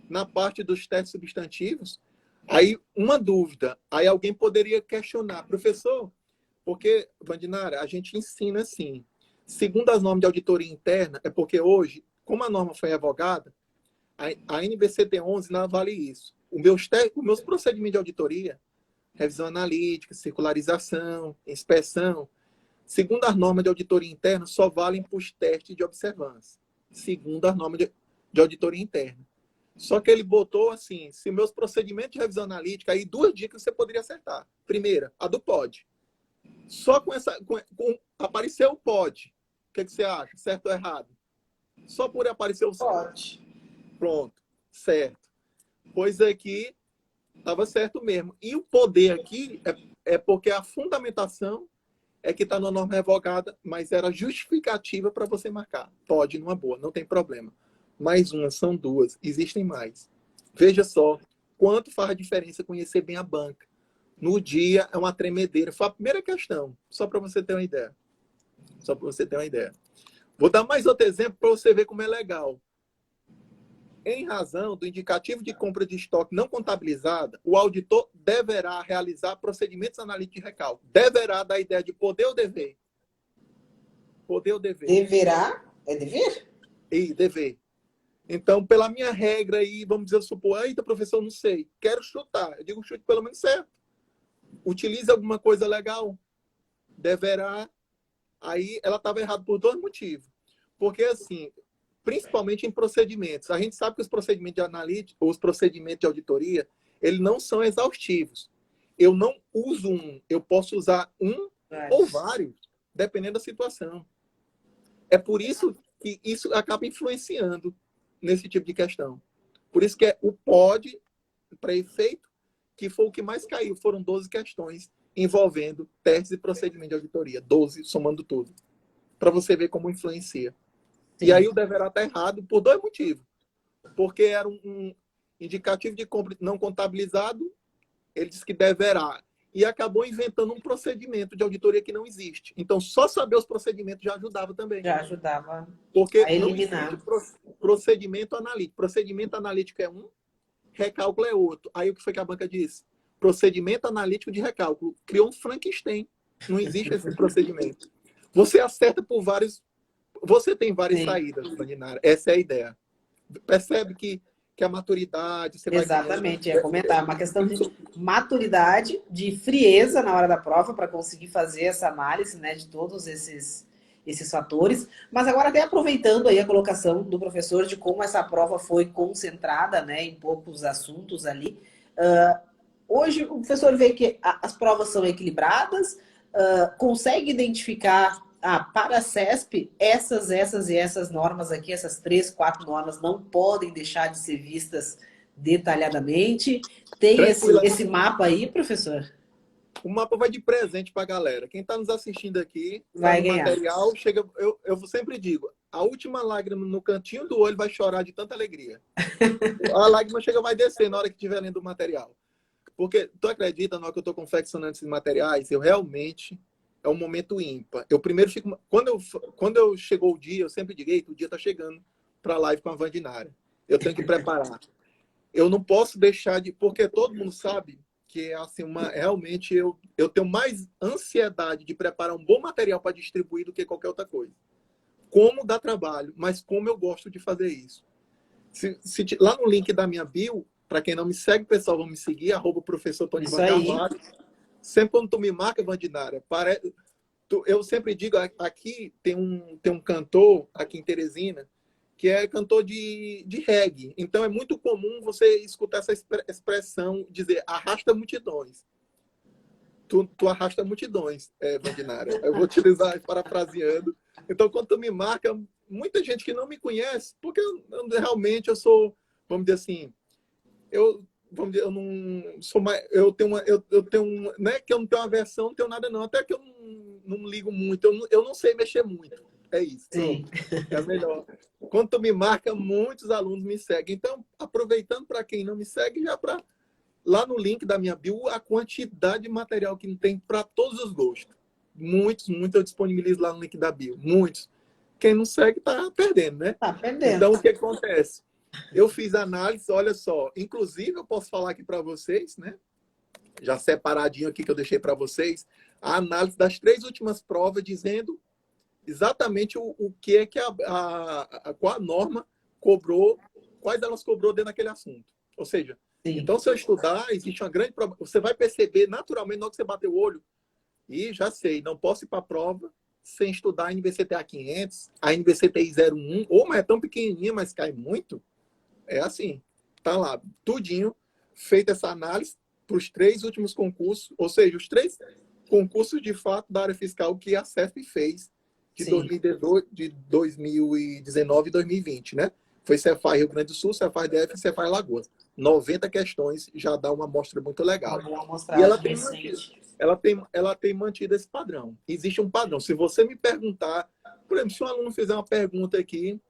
na parte dos testes substantivos. Aí, uma dúvida. Aí alguém poderia questionar. Professor, porque, Vandinara, a gente ensina assim. Segundo as normas de auditoria interna, é porque hoje, como a norma foi revogada, A NBCT 11 não vale isso. Os meus procedimentos de auditoria, revisão analítica, circularização, inspeção, segundo as normas de auditoria interna, só valem para os testes de observância. Segundo as normas de auditoria interna. Só que ele botou assim, se meus procedimentos de revisão analítica, aí 2 dicas você poderia acertar. Primeira, a do POD. Só apareceu o POD. O que você acha? Certo ou errado? Só por aparecer o POD. Pronto, certo. Pois aqui estava certo mesmo. E o poder aqui é porque a fundamentação é que está na norma revogada, mas era justificativa para você marcar. Pode, numa boa, não tem problema. Mais uma, são 2, existem mais. Veja só quanto faz a diferença conhecer bem a banca. No dia é uma tremedeira. Foi a primeira questão, só para você ter uma ideia. Só para você ter uma ideia. Vou dar mais outro exemplo para você ver como é legal. Em razão do indicativo de compra de estoque não contabilizada, o auditor deverá realizar procedimentos analíticos de recálculo. Deverá dar ideia de poder ou dever? Poder ou dever? Deverá? É dever? E dever. Então, pela minha regra aí, vamos dizer, supor, eita, professor, não sei, quero chutar. Eu digo chute pelo menos certo. Utilize alguma coisa legal. Deverá. Aí ela estava errada por 2 motivos. Porque, assim, principalmente em procedimentos. A gente sabe que os procedimentos de analítica, os procedimentos de auditoria, eles não são exaustivos. Eu não uso um, eu posso usar um ou vários, dependendo da situação. É por isso que isso acaba influenciando nesse tipo de questão. Por isso que é o POD, para efeito, que foi o que mais caiu. Foram 12 questões envolvendo testes e procedimento de auditoria. 12, somando tudo. Para você ver como influencia. Sim. E aí o deverá estar errado por 2 motivos. Porque era um indicativo de compra não contabilizado, ele disse que deverá. E acabou inventando um procedimento de auditoria que não existe. Então, só saber os procedimentos já ajudava também. Já ajudava porque a eliminar. Não existe procedimento analítico. Procedimento analítico é um, recálculo é outro. Aí o que foi que a banca disse? Procedimento analítico de recálculo. Criou um Frankenstein. Não existe esse procedimento. Você acerta por vários... Você tem várias saídas, Vandinara. Essa é a ideia. Percebe que a maturidade... Você Exatamente, ia comentar. Uma questão de maturidade, de frieza na hora da prova para conseguir fazer essa análise, né, de todos esses fatores. Mas agora até aproveitando aí a colocação do professor de como essa prova foi concentrada, né, em poucos assuntos ali. Hoje o professor vê que as provas são equilibradas, consegue identificar para a CESP, essas e essas normas aqui, essas 3, 4 normas não podem deixar de ser vistas detalhadamente. Tem esse mapa aí, professor? O mapa vai de presente para a galera. Quem está nos assistindo aqui, vai no ganhar. Material, chega. Eu sempre digo, a última lágrima no cantinho do olho vai chorar de tanta alegria. A lágrima vai descer na hora que estiver lendo o material. Porque tu acredita, na hora que eu estou confeccionando esses materiais, eu realmente... É um momento ímpar. Eu primeiro fico... Quando eu chegou o dia, eu sempre digo, o dia está chegando para a live com a Vandinara. Eu tenho que preparar. Eu não posso deixar de... Porque todo mundo sabe que assim, realmente eu tenho mais ansiedade de preparar um bom material para distribuir do que qualquer outra coisa. Como dá trabalho, mas como eu gosto de fazer isso. Lá no link da minha bio, para quem não me segue, pessoal, vão me seguir, @professor Tony Van Carvalho. Sempre quando tu me marca, Vandinara, eu sempre digo, aqui tem um cantor, aqui em Teresina, que é cantor de reggae. Então é muito comum você escutar essa expressão, dizer, arrasta multidões. Tu arrasta multidões, Vandinara. Eu vou utilizar parafraseando. Então, quando tu me marca, muita gente que não me conhece, porque realmente eu sou, vamos dizer assim, eu não sou mais, eu tenho não é que eu não tenho aversão, não tenho nada não, até que eu não ligo muito, eu não sei mexer muito, é isso. Sim. É melhor. Quando tu me marca, muitos alunos me seguem. Então, aproveitando para quem não me segue, já para lá no link da minha bio, a quantidade de material que tem para todos os gostos. Muitos eu disponibilizo lá no link da bio, muitos. Quem não segue tá perdendo, né? Tá perdendo. Então, o que acontece? Eu fiz análise, olha só, inclusive eu posso falar aqui para vocês, né? Já separadinho aqui que eu deixei para vocês, a análise das 3 últimas provas, dizendo exatamente o que é que qual a norma cobrou quais elas cobrou dentro daquele assunto. Ou seja, Sim. então, se eu estudar, existe uma grande probabilidade. Você vai perceber naturalmente, na hora que você bater o olho, e já sei, não posso ir para a prova sem estudar a NBCTA 500, a NBCTI 01, ou mas é tão pequenininha, mas cai muito. É assim, tá lá, tudinho, feita essa análise para os 3 últimos concursos, ou seja, os 3 concursos de fato da área fiscal que a CESP fez de, 2018, de 2019 e 2020, né? Foi Cefaz Rio Grande do Sul, Cefaz DF e Cefaz Lagoas. 90 questões já dá uma amostra muito legal. Uma boa E ela amostragem tem recente. ela tem mantido esse padrão. Existe um padrão. Se você me perguntar, por exemplo, se um aluno fizer uma pergunta aqui,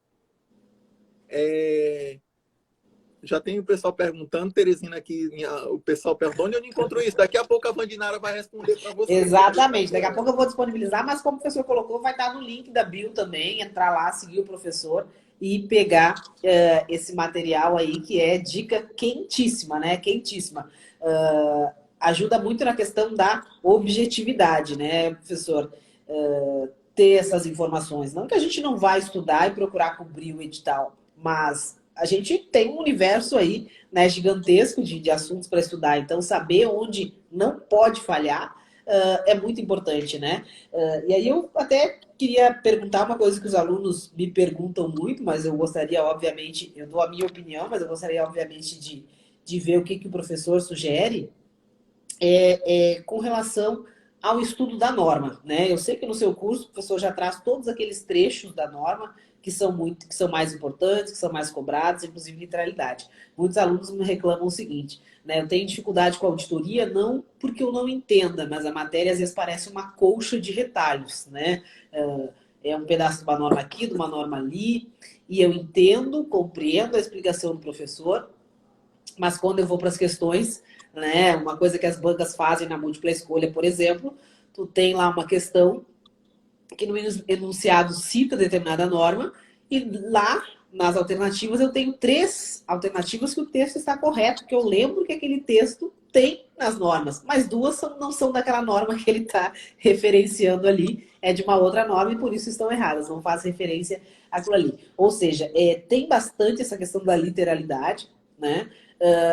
já tem o pessoal perguntando, Teresina aqui, o pessoal pergunta, onde eu não encontro isso? Daqui a pouco a Vandinara vai responder para você. Exatamente. Daqui a pouco eu vou disponibilizar, mas como o professor colocou, vai estar no link da bio também, entrar lá, seguir o professor e pegar esse material aí, que é dica quentíssima, né? Quentíssima. Ajuda muito na questão da objetividade, né, professor? Ter essas informações. Não que a gente não vai estudar e procurar cobrir o edital, mas a gente tem um universo aí, né, gigantesco de assuntos para estudar. Então, saber onde não pode falhar é muito importante, né? E aí eu até queria perguntar uma coisa que os alunos me perguntam muito, mas eu gostaria, obviamente, eu dou a minha opinião, mas eu gostaria, obviamente, de ver o que o professor sugere, com relação ao estudo da norma, né? Eu sei que no seu curso o professor já traz todos aqueles trechos da norma que são mais importantes, que são mais cobrados, inclusive literalidade. Muitos alunos me reclamam o seguinte, né? Eu tenho dificuldade com a auditoria, não porque eu não entenda, mas a matéria às vezes parece uma colcha de retalhos, né? É um pedaço de uma norma aqui, de uma norma ali, e eu entendo, compreendo a explicação do professor, mas quando eu vou para as questões, né, uma coisa que as bancas fazem na múltipla escolha, por exemplo, tu tem lá uma questão que no enunciado cita determinada norma e lá nas alternativas eu tenho 3 alternativas que o texto está correto, que eu lembro que aquele texto tem nas normas, mas 2 não são daquela norma que ele está referenciando ali, é de uma outra norma e por isso estão erradas, não faz referência àquilo ali. Ou seja, tem bastante essa questão da literalidade, né?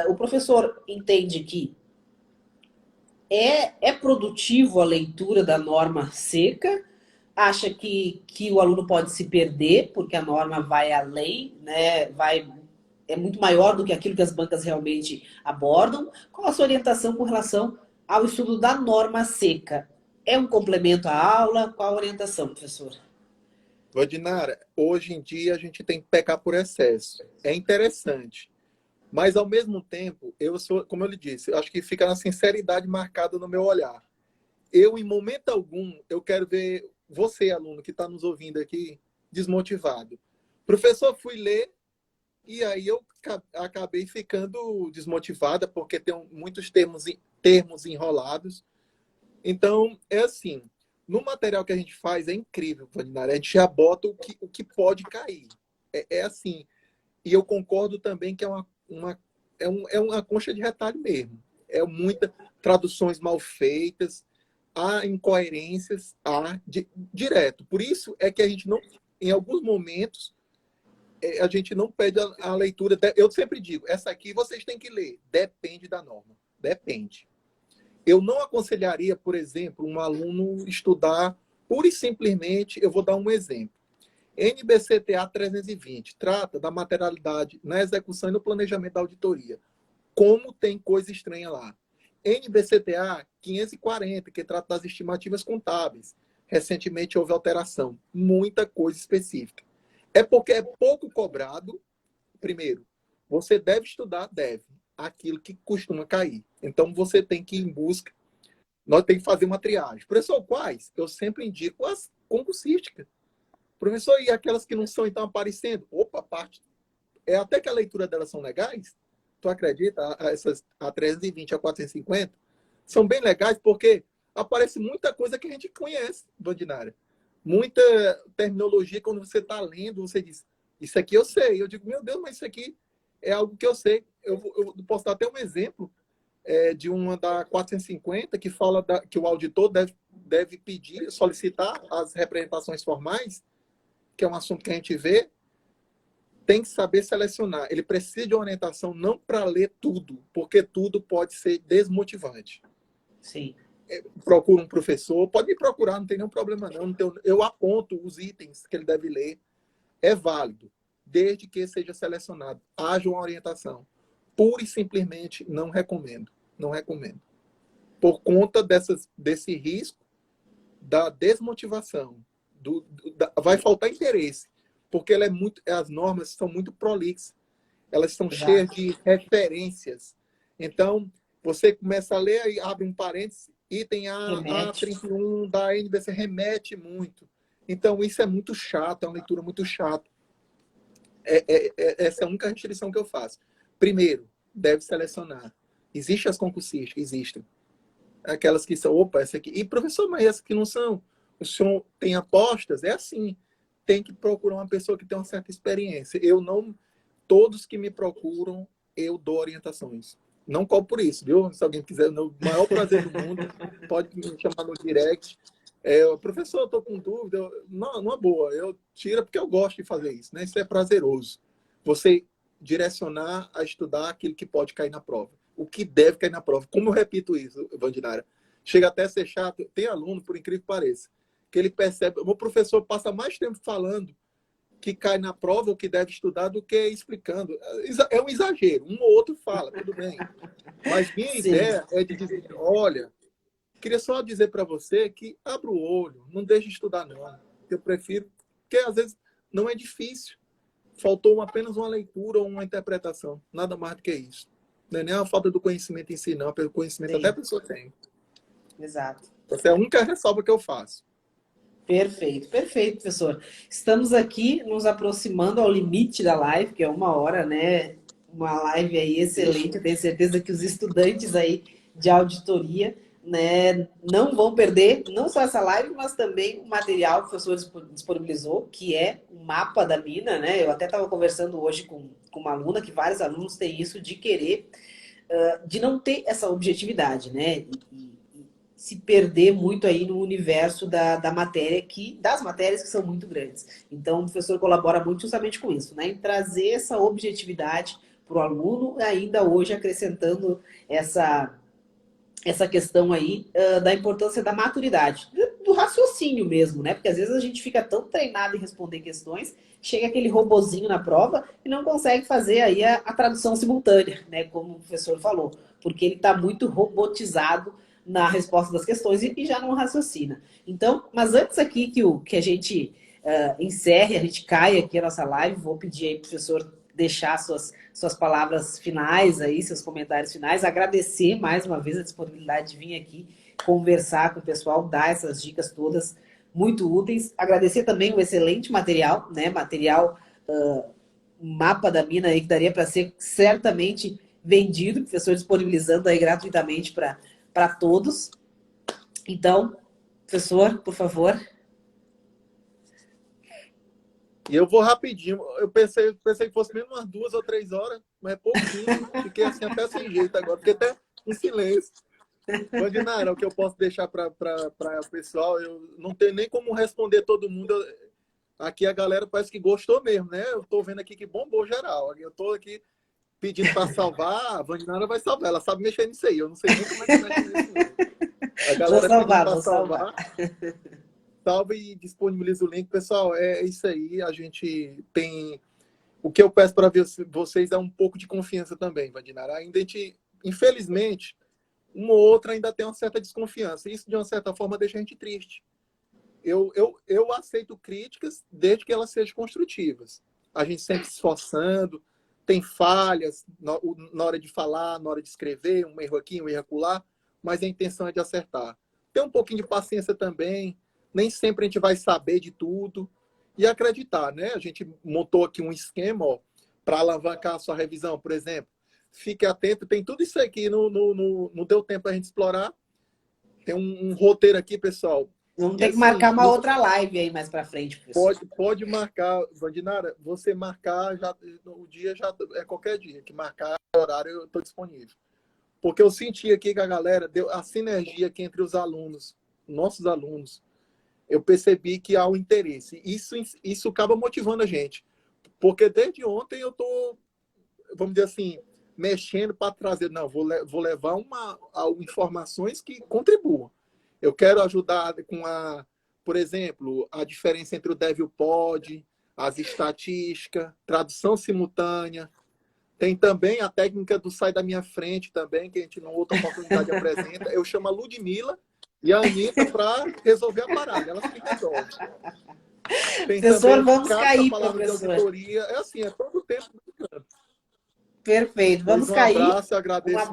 O professor entende que é produtivo a leitura da norma seca, acha que o aluno pode se perder, porque a norma vai além, né? É muito maior do que aquilo que as bancas realmente abordam. Qual a sua orientação com relação ao estudo da norma seca? É um complemento à aula? Qual a orientação, professor? Vandinara, hoje em dia a gente tem que pecar por excesso. É interessante. Mas, ao mesmo tempo, eu sou, como eu lhe disse, eu acho que fica na sinceridade marcada no meu olhar. Eu, em momento algum, eu quero ver você, aluno, que está nos ouvindo aqui, desmotivado. Professor, fui ler e aí eu acabei ficando desmotivada porque tem muitos termos enrolados. Então, é assim, no material que a gente faz é incrível, Vandinara. A gente já bota o que pode cair. É assim. E eu concordo também que é uma concha de retalho mesmo. É muita traduções mal feitas, há incoerências, direto. Por isso é que a gente não, em alguns momentos, a gente não pede a leitura. Eu sempre digo, essa aqui vocês têm que ler. Depende da norma. Depende. Eu não aconselharia, por exemplo, um aluno estudar pura e simplesmente, eu vou dar um exemplo. NBCTA 320 trata da materialidade na execução e no planejamento da auditoria. Como tem coisa estranha lá. NBCTA 540, que trata das estimativas contábeis. Recentemente houve alteração. Muita coisa específica. É porque é pouco cobrado. Primeiro, você deve estudar, aquilo que costuma cair. Então, você tem que ir em busca. Nós temos que fazer uma triagem. Professor, quais? Eu sempre indico as concursísticas. Professor, e aquelas que não são, então, aparecendo? Opa, parte. Até que a leitura delas são legais. Tu acredita? A 320, a 450 são bem legais porque aparece muita coisa que a gente conhece, Vandinara. Muita terminologia, quando você está lendo, você diz, isso aqui eu sei. Eu digo, meu Deus, mas isso aqui é algo que eu sei. Eu posso dar até um exemplo de uma da 450 que fala que o auditor deve pedir, solicitar as representações formais, que é um assunto que a gente vê. tem que saber selecionar. Ele precisa de orientação não para ler tudo, porque tudo pode ser desmotivante. Sim. Procura um professor, pode me procurar, não tem nenhum problema não. Eu aponto os itens que ele deve ler. É válido, desde que seja selecionado. Haja uma orientação. Pura e simplesmente não recomendo. Não recomendo. Por conta desse risco da desmotivação. Vai faltar interesse. Porque as normas são muito prolixas. Elas estão cheias de referências. Então, você começa a ler e abre um parênteses, item A31 da NBC, remete muito. Então, isso é muito chato, é uma leitura muito chata. Essa é a única restrição que eu faço. Primeiro, deve selecionar. Existem as concursistas? Existem. Aquelas que são, opa, essa aqui. E, professor, mas essas que não são? O senhor tem apostas? É assim. Tem que procurar uma pessoa que tem uma certa experiência. Todos que me procuram, eu dou orientações. Não cobro por isso, viu? Se alguém quiser, o maior prazer do mundo, pode me chamar no direct. Professor, eu estou com dúvida. Não é boa. Eu tiro porque eu gosto de fazer isso, né? Isso é prazeroso. Você direcionar a estudar aquilo que pode cair na prova. O que deve cair na prova. Como eu repito isso, Vandinara? Chega até a ser chato. Tem aluno, por incrível que pareça, que ele percebe... O meu professor passa mais tempo falando que cai na prova ou que deve estudar do que explicando. É um exagero. Um ou outro fala, tudo bem. Mas minha ideia é de dizer, olha, queria só dizer para você que abra o olho, não deixe de estudar não. Eu prefiro, porque às vezes não é difícil. Faltou apenas uma leitura ou uma interpretação. Nada mais do que isso. Não é nem a falta do conhecimento em si, não. Pelo conhecimento até a pessoa tem. Exato. Essa é a única ressalva que eu faço. Perfeito, perfeito, professor. Estamos aqui nos aproximando ao limite da live, que é 1 hora, né? Uma live aí excelente. Eu tenho certeza que os estudantes aí de auditoria, né, não vão perder não só essa live, mas também o material que o professor disponibilizou, que é o mapa da mina, né? Eu até estava conversando hoje com uma aluna, que vários alunos têm isso de querer, de não ter essa objetividade, né? Se perder muito aí no universo da matéria, das matérias que são muito grandes. Então, o professor colabora muito justamente com isso, né? Em trazer essa objetividade para o aluno, ainda hoje acrescentando essa questão aí da importância da maturidade, do raciocínio mesmo, né? Porque às vezes a gente fica tão treinado em responder questões, chega aquele robozinho na prova e não consegue fazer aí a tradução simultânea, né? Como o professor falou, porque ele está muito robotizado na resposta das questões e já não raciocina. Então, mas antes aqui que a gente encerre, a gente caia aqui a nossa live, vou pedir aí pro professor deixar suas palavras finais aí, seus comentários finais, agradecer mais uma vez a disponibilidade de vir aqui conversar com o pessoal, dar essas dicas todas muito úteis. Agradecer também o excelente material, né? Material, mapa da mina aí que daria para ser certamente vendido, o professor disponibilizando aí gratuitamente para todos. Então, professor, por favor. E eu vou rapidinho. Eu pensei que fosse mesmo umas 2 ou 3 horas, mas é pouquinho. Fiquei assim até sem jeito agora. Fiquei até em silêncio. Vandinara, o que eu posso deixar para o pessoal, eu não tenho nem como responder todo mundo. Aqui a galera parece que gostou mesmo, né? Eu estou vendo aqui que bombou geral. Eu estou aqui pedindo para salvar, a Vandinara vai salvar. Ela sabe mexer nisso aí. Eu não sei nem como é que mexe nisso. A galera pedindo para salvar. Salve e disponibiliza o link. Pessoal, é isso aí. A gente tem... O que eu peço para vocês é um pouco de confiança também, Vandinara. Ainda a gente, infelizmente, uma ou outra ainda tem uma certa desconfiança. Isso, de uma certa forma, deixa a gente triste. Eu aceito críticas desde que elas sejam construtivas. A gente sempre se esforçando, tem falhas na hora de falar, na hora de escrever, um erro aqui, um erro acolá, mas a intenção é de acertar. Tem um pouquinho de paciência também, nem sempre a gente vai saber de tudo, e acreditar, né? A gente montou aqui um esquema para alavancar a sua revisão, por exemplo. Fique atento, tem tudo isso aqui, não deu tempo a gente explorar. Tem um roteiro aqui, pessoal. Vamos ter que marcar uma outra live aí mais para frente, professor. Pode marcar, Vandinara, você marcar, o dia já é qualquer dia, que marcar o horário eu estou disponível. Porque eu senti aqui que a galera deu a sinergia aqui entre os alunos, nossos alunos. Eu percebi que há um interesse. Isso acaba motivando a gente. Porque desde ontem eu estou, vamos dizer assim, mexendo para trazer. Não, vou levar informações que contribuam. Eu quero ajudar com por exemplo, a diferença entre o dev e o pod, as estatísticas, tradução simultânea. Tem também a técnica do sai da minha frente também, que a gente, numa outra oportunidade, apresenta. Eu chamo a Ludmilla e a Anitta para resolver a parada. Elas que resolvem. Tem Professor, também vamos cair, professor. de auditoria. É assim, é todo o tempo. Perfeito, vamos cair. Um abraço, agradeço.